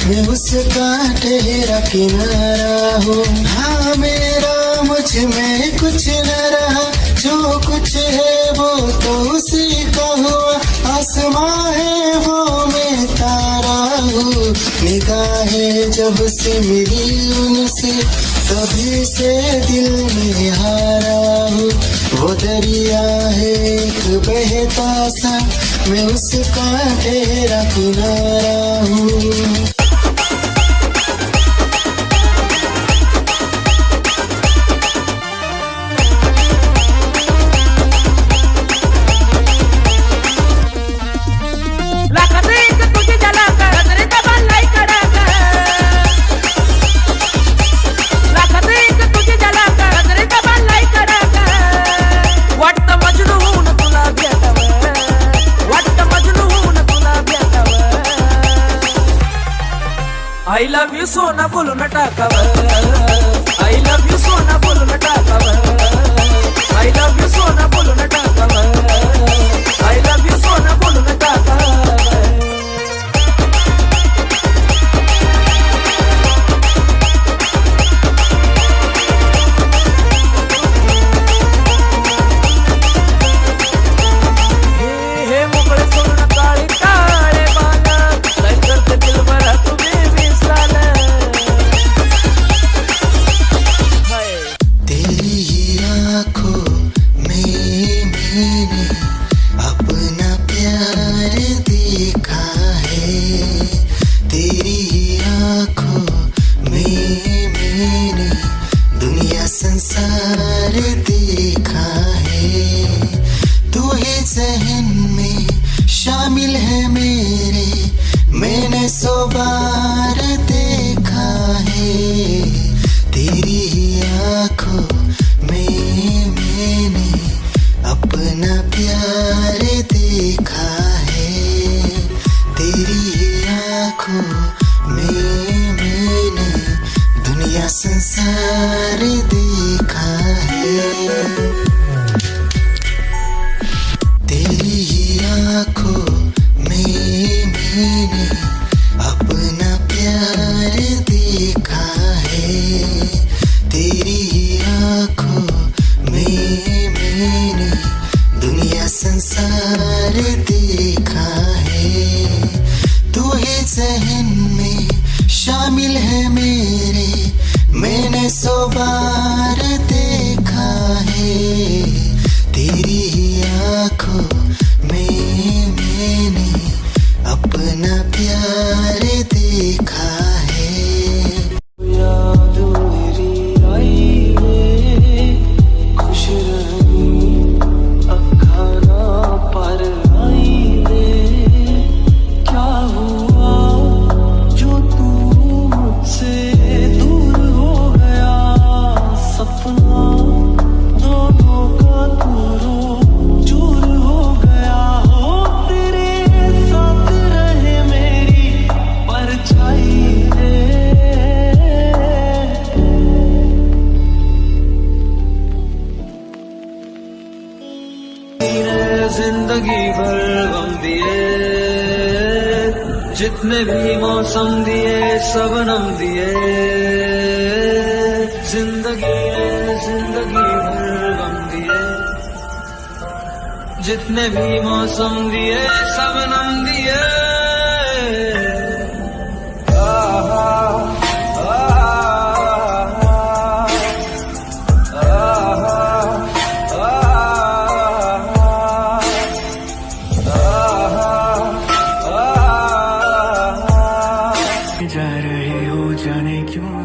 मैं उसका ठहरा किनारा हूँ। हाँ मेरा मुझ में कुछ न रहा, जो कुछ है वो तो उसी का हुआ, आसमां है वो मैं तारा हूँ। निगाहें जब से मिली उनसे तभी से दिल में हारा हूँ। वो दरिया है एक बहता सा, मैं उसका तेरा किनारा हूँ।
I love you सोना बोलो न टाकावर, I love you सोना बोलो न टाकावर, I love you सोना बोलो न टाकावर, I love you सोना बोलो न टाकावर। हे मोकळे सोना काळे काळे बाला, काय करते दिल भरा तुम्ही शामिल है मेरे, मैंने 100 बार देखा है। तेरी आँखों में मैंने अपना प्यार देखा है। तेरी आँखों में मैंने दुनिया संसार देखा है। तेरी आँखों में मैंने अपना प्यार देखा है। तेरी आँखों में मैंने दुनिया संसार देखा है। तू ही ज़हन में शामिल है मेरे, मैंने 100 बार देखा है। तेरी आँखों में मैंने अपना प्यार देखा है। याद मेरी आई रे, खुश रही अखाना पर आई रे। क्या हुआ जो तू मुझसे दूर हो गया, सपना दोनों का तू चूर हो गया। हो तेरे साथ रहे मेरी परछाई रे। जिंदगी भर गम दिए, जितने भी मौसम दिए सबनम दिए। जिंदगी भर गम दिए, जितने भी मौसम दिए सबनम दिए।
जा रहे हो जाने क्यों,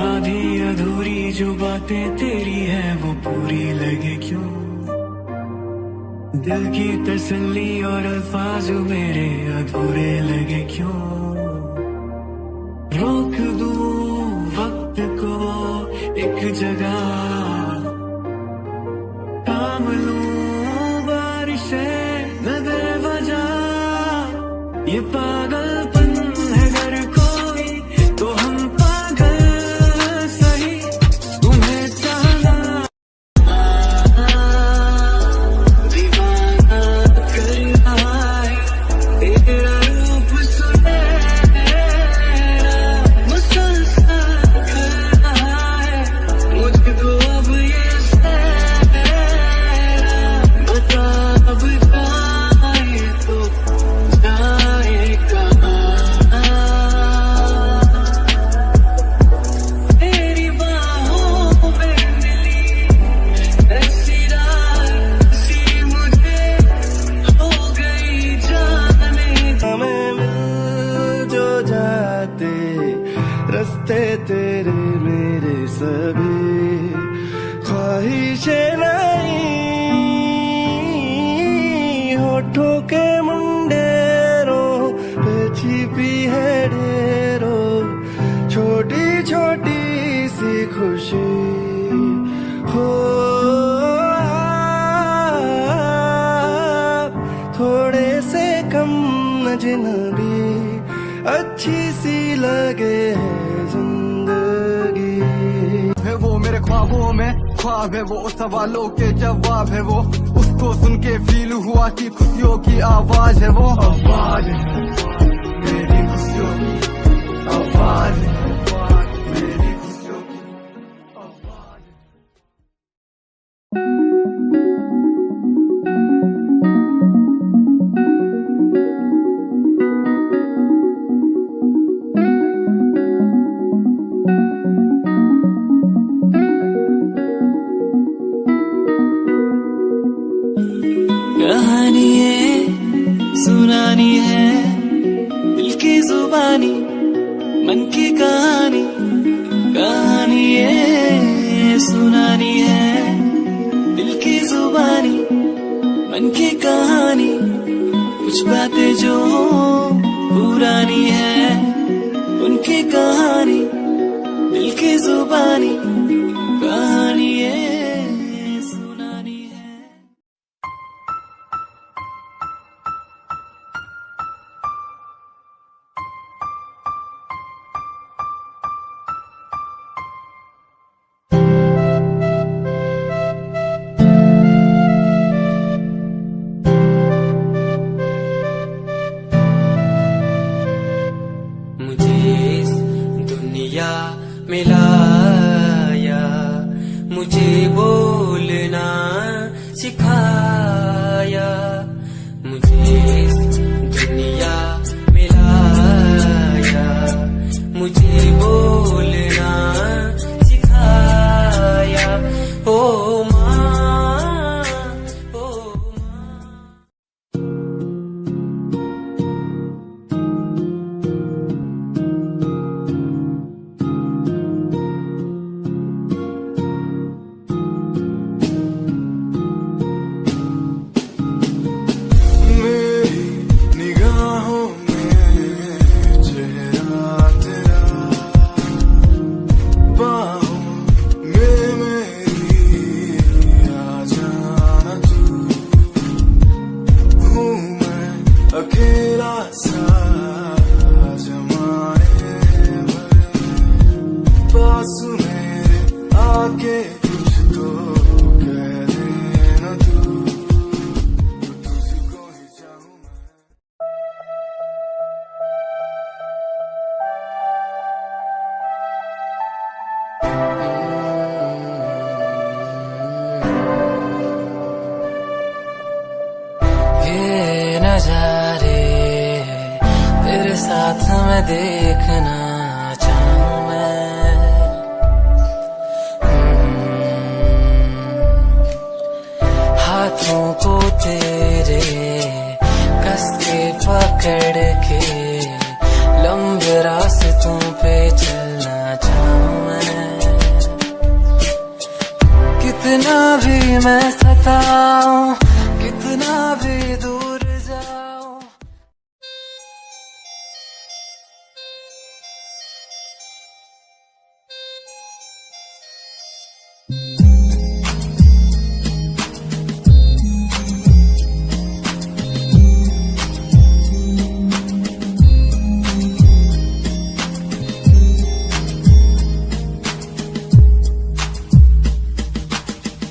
आधी अधूरी जो बातें तेरी है वो पूरी लगे क्यों। दिल की तसल्ली और अल्फाज मेरे अधूरे लगे क्यों। रोक दूं वक्त को एक जगह, थाम लूं बारिशें नगर वजह। ये पागलपन है अगर कोई तो हम पागल सही, तुम्हें चाहना दीवाना कर रहा है। तेरा रूप सुनहरा मुसलसल कर रहा है मुझको अब ये खुशी हो। थोड़े से कम अजनबी अच्छी सी लगे है जिंदगी।
है वो मेरे ख्वाबों में ख्वाब है, वो सवालों के जवाब है, वो उसको सुन के फील हुआ कि खुशियों की आवाज है। वो आवाज है मेरी खुशियों की आवाज है, मेरी खुशियों की आवाज है।
कहानी सुनानी है, दिल की जुबानी मन की कहानी। कहानी सुनानी है, दिल की जुबानी मन की कहानी। कुछ बातें जो पुरानी है, उनकी कहानी दिल की जुबानी। कहानी सुनानी है। मिलाया, मुझे बोलना सिखाया। मुझे दुनिया मिलाया, मुझे बोलना सिखाया। ओ माँ, ओ अकेला सा जमाने पास मेरे आके कुछ तो कह देना तू, तुझको ही चाहूं मैं। ये नजारे तेरे साथ मैं देखना चाहूं मैं। हाथों को तेरे कस के पकड़ के लंबे रास्तों पे चलना चाहूं मैं। कितना भी मैं सताऊं, कितना भी दूर जाऊं।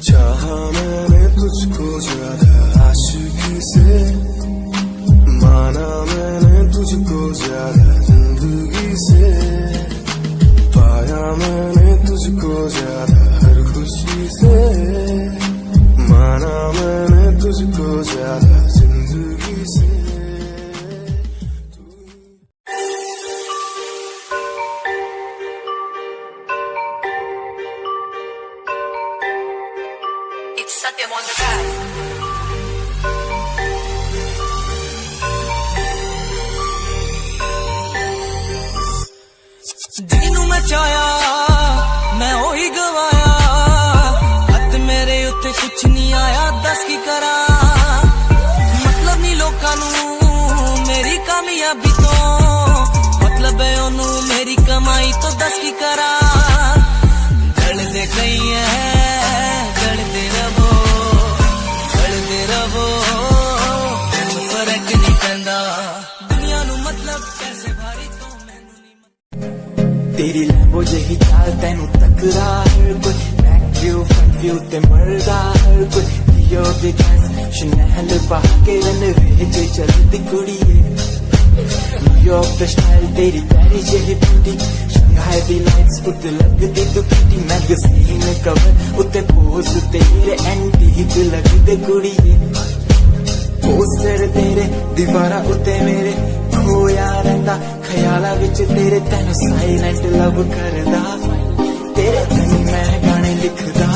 चाहा मैंने तुझको ज्यादा आशिकी से, माना मैंने तुझको ज्यादा जिंदगी से। पाया मैंने तुझको ज्यादा हर खुशी से, माना मैंने तुझको ज्यादा जिंदगी से। ਜਿਹਨੂੰ ਮੈਂ ਚਾਹਿਆ ਮੈਂ ਉਹੀ ਗਵਾਇਆ, ਹੱਥ ਮੇਰੇ ਉੱਤੇ ਕੁਛ ਨਹੀਂ ਆਇਆ, ਦੱਸ ਕੀ ਕਰਾਂ। ਮਤਲਬ ਨਹੀਂ ਲੋਕਾਂ ਨੂੰ ਮੇਰੀ ਕਾਮਯਾਬੀ ਤੋਂ, ਮਤਲਬ ਹੈ ਉਹਨੂੰ ਮੇਰੀ ਕਮਾਈ ਤੋਂ, ਦੱਸ ਕੀ ਕਰਾਂ।
यो बिकास शनैल पाके रनवे ते चलदी कुड़िए न्यूयॉर्क दा स्टाइल तेरी प्यारी जेही ब्यूटी शंघाई दी लाइट्स उत्ते लगदी तू किटी मैगज़ीन कवर उत्ते पोज तेरे एंटीक लगदे कुड़िए पोस्टर तेरे दीवारा उत्ते मेरे खोया रहिंदा ख्याला विच तेरे तैनू साइलेंट लव करदा तेरे कनी मैं गाने लिखदा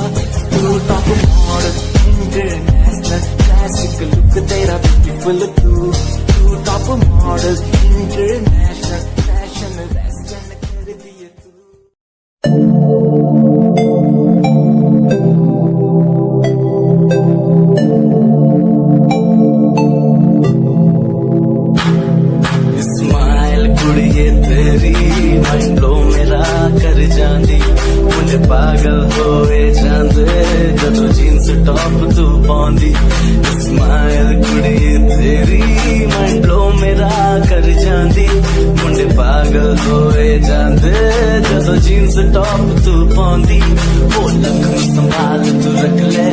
तू top model international classic look तेरा ब्यूटीफुल तू top model international fashion western कर दिए तू
स्माइल कुड़िए तेरी माइंड ब्लो मेरा कर जांदी मुझे पागल होए जांदे जदों जीन्स टॉप तू पाउंदी स्माइल कुड़िए तेरी माइंड ब्लो मेरा कर जांदी मुझे पागल होए जांदे जदों जीन्स टॉप तू पाउंदी ओ लख संभाल तू रख ले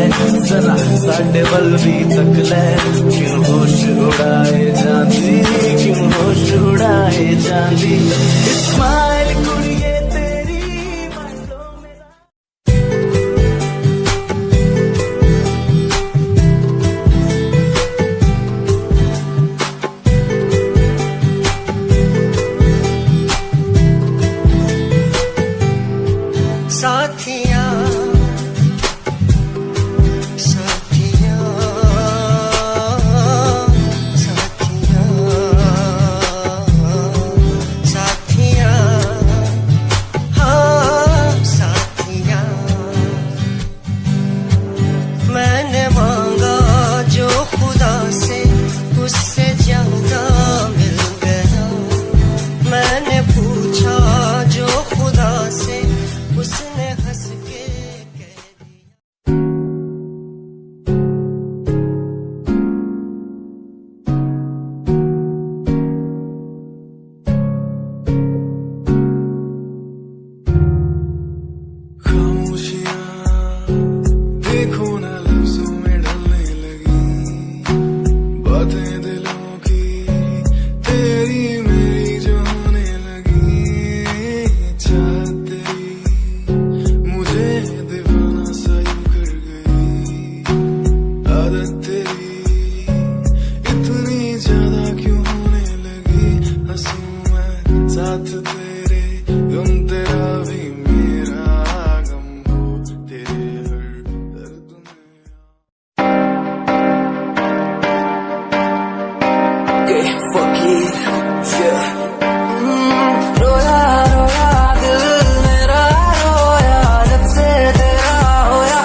जरा साडे वल भी तक ले क्यों होश उड़ाए जांदी क्यों होश उड़ाए जांदी स्माइल कुड़िए तेरी माइंड ब्लो मेरा
साथिया साथिया साथिया साथिया हाँ साथिया मैंने मांगा जो खुदा से उससे ज्यादा मिल गया मैंने पूछा जो खुदा से उसने हंस के कह दिया
खामोशियाँ देखो ना लफ्जों में ढलने लगी बातें दिलों की तेरी मेरी जो होने लगी चाहत तेरी मुझे दीवाना सा यूं कर गई आदत तेरी इतनी ज्यादा क्यों होने लगी हंसूं मैं साथ तेरे गम तेरा भी मेरा गम हो तेरे हर दर्द में
Okay, fuck it, yeah. रोया रोया दिल मेरा रोया जब से तेरा होया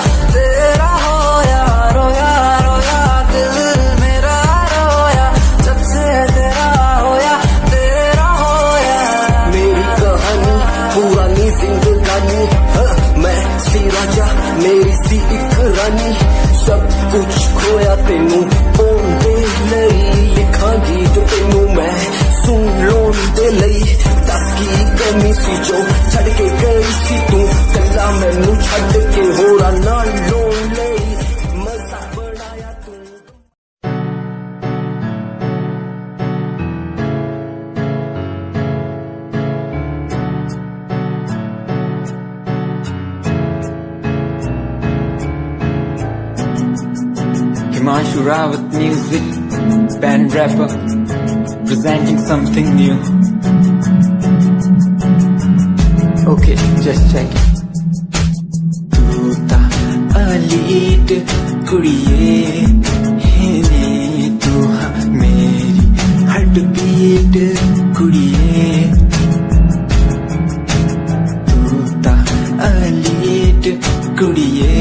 रोया रोया दिल मेरा रोया जब से तेरा होया मेरी कहानी पुरानी जिंदगानी मैं सी राजा मेरी सी एक रानी सब कुछ खोया तेनू पाउंदे लई लिखां गीत तेनू मैं सुन लोन दे लई दस की कमी सी जो छड़ के गई सी तू कल्ला मैनू छड़ के होरा नाल लोन लई मजा बनाया तू
Himanshu Rawat music, band rapper, presenting something new. Okay, just check it. तू ता अलीट कुड़िए है तू हाँ मेरी हार्ट बीट कुड़िए तू ता अलीट कुड़िए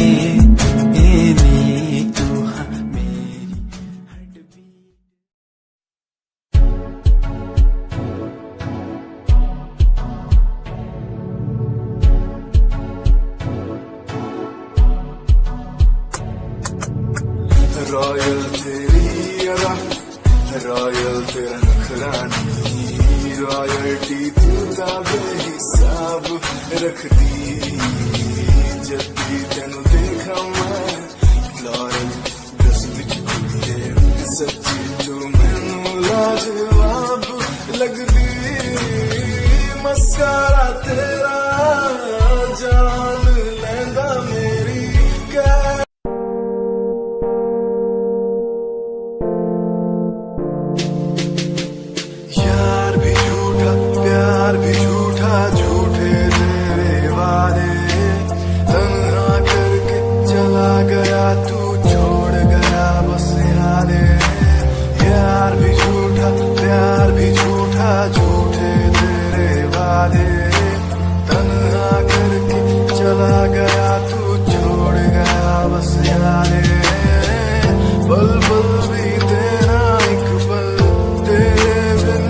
रॉयल तेरी अदा रॉयल तेरा नखरानी रॉयल्टी तू ता बेहिसाब रखदी जब भी तेनू देखा मैं फ्लोरल मुस्कारा तेरा जान लेंदा मेरी कैद। यार भी झूठा प्यार भी झूठा झूठे तेरे वादे तन्हा करके चला गया तू छोड़ गया बस यादें। यार भी झूठा प्यार भी झूठा झूठे तेरे वादे तन्हा करके चला गया तू छोड़ गया बस यादें। पल पल भी तेरा एक पल तेरे बिन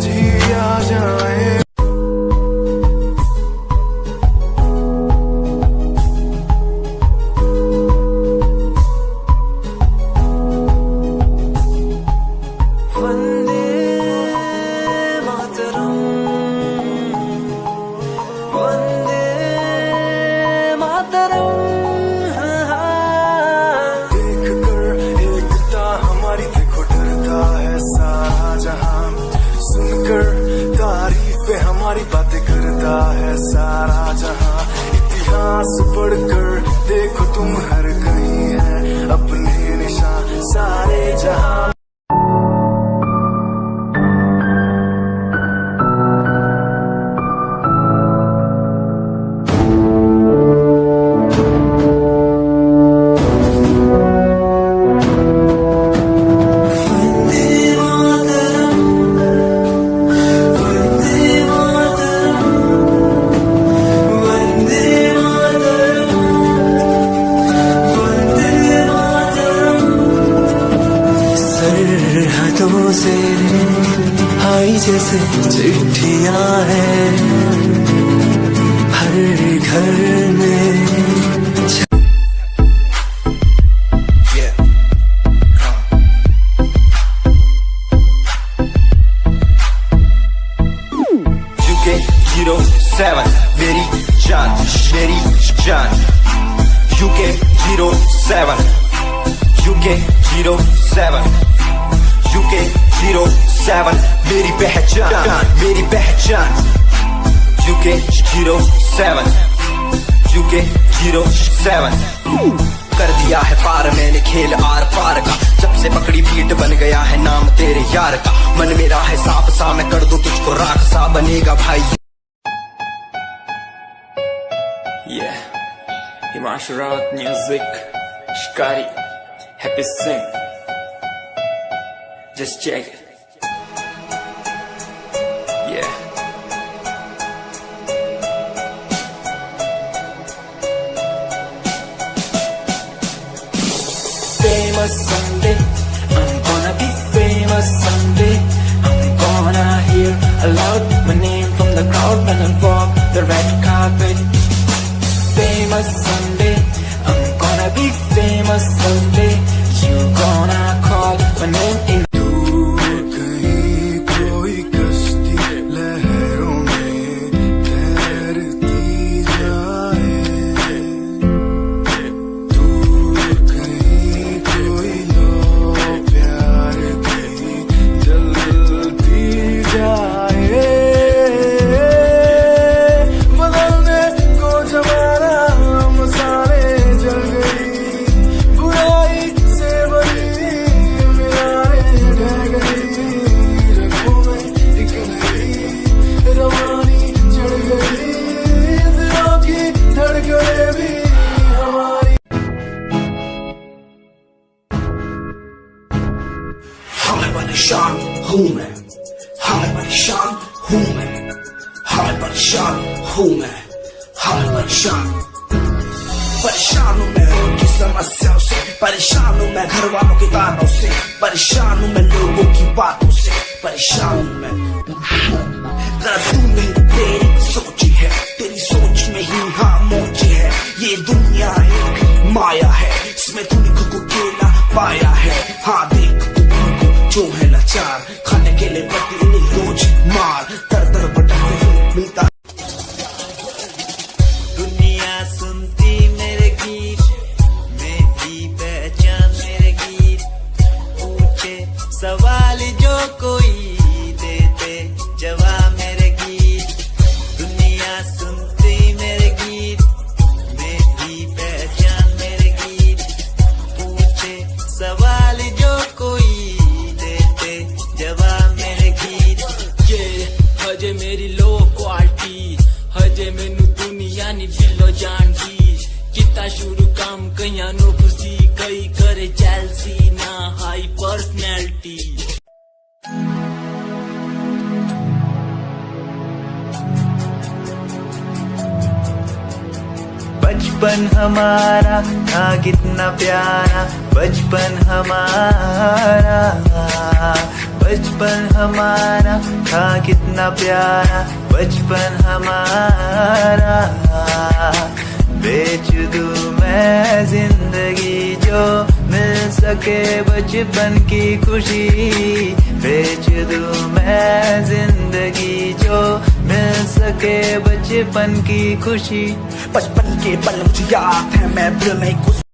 जिया जाए। हमारी बातें करता है सारा जहां इतिहास पढ़कर देखो तुम हर कहीं है अपने निशान सारे जहां।
सरहदों से आई जैसे चिट्ठियां हैं हर घर में।
UK 07 मेरी जान मेरी जान। UK 07 UK 07 UK 07 मेरी पहचान मेरी पहचान। UK 07 UK 07 कर दिया है पार मैंने खेल आर पार का। जब से पकड़ी बीट बन गया है नाम तेरे यार का। मन मेरा है सांप सा मैं कर दूं तुझको राख सा बनेगा भाई।
Yeah, Himanshu Rawat music, Shikari, Happy Singh. Just check it. Yeah. Famous someday, I'm gonna be famous someday. I'm gonna hear aloud my name from the crowd when I walk the red carpet. Famous someday, I'm gonna be famous someday. You gonna call my name in. परेशान हूँ मैं, हाय परेशान हूँ मैं, हाय परेशान हूँ मैं, हाय परेशान। परेशान हूँ मैं उनकी समस्याओं से, परेशान हूँ मैं घर वालों के तानों से, परेशान हूँ मैं लोगों की बातों से, परेशान हूँ मैं। जरा तू नहीं तेरी सोची है, तेरी सोच में ही हाँ मोची है। ये दुनिया एक माया है, इसमें तूने खुद को अकेला पाया है। हाँ देख जो है लाचार, खाने के लिए पति उन्हें रोज मार, दर दर भटकते हुए मिलता।
दुनिया सुनती मेरे गीत, मेरी पहचान मेरे गीत, पूछे सवाल जो कोई देते जवाब।
कईयां नु खुशी कई करे जेलसी ना हाई पर्सनैलिटी।
बचपन हमारा था कितना प्यारा, बचपन हमारा, बचपन हमारा था कितना प्यारा, बचपन हमारा। बेच दूं मैं जिंदगी जो मिल सके बचपन की खुशी, बेच दूं मैं जिंदगी जो मिल सके बचपन की खुशी।
बचपन के पल मुझे याद है, मैं भूल नहीं कुछ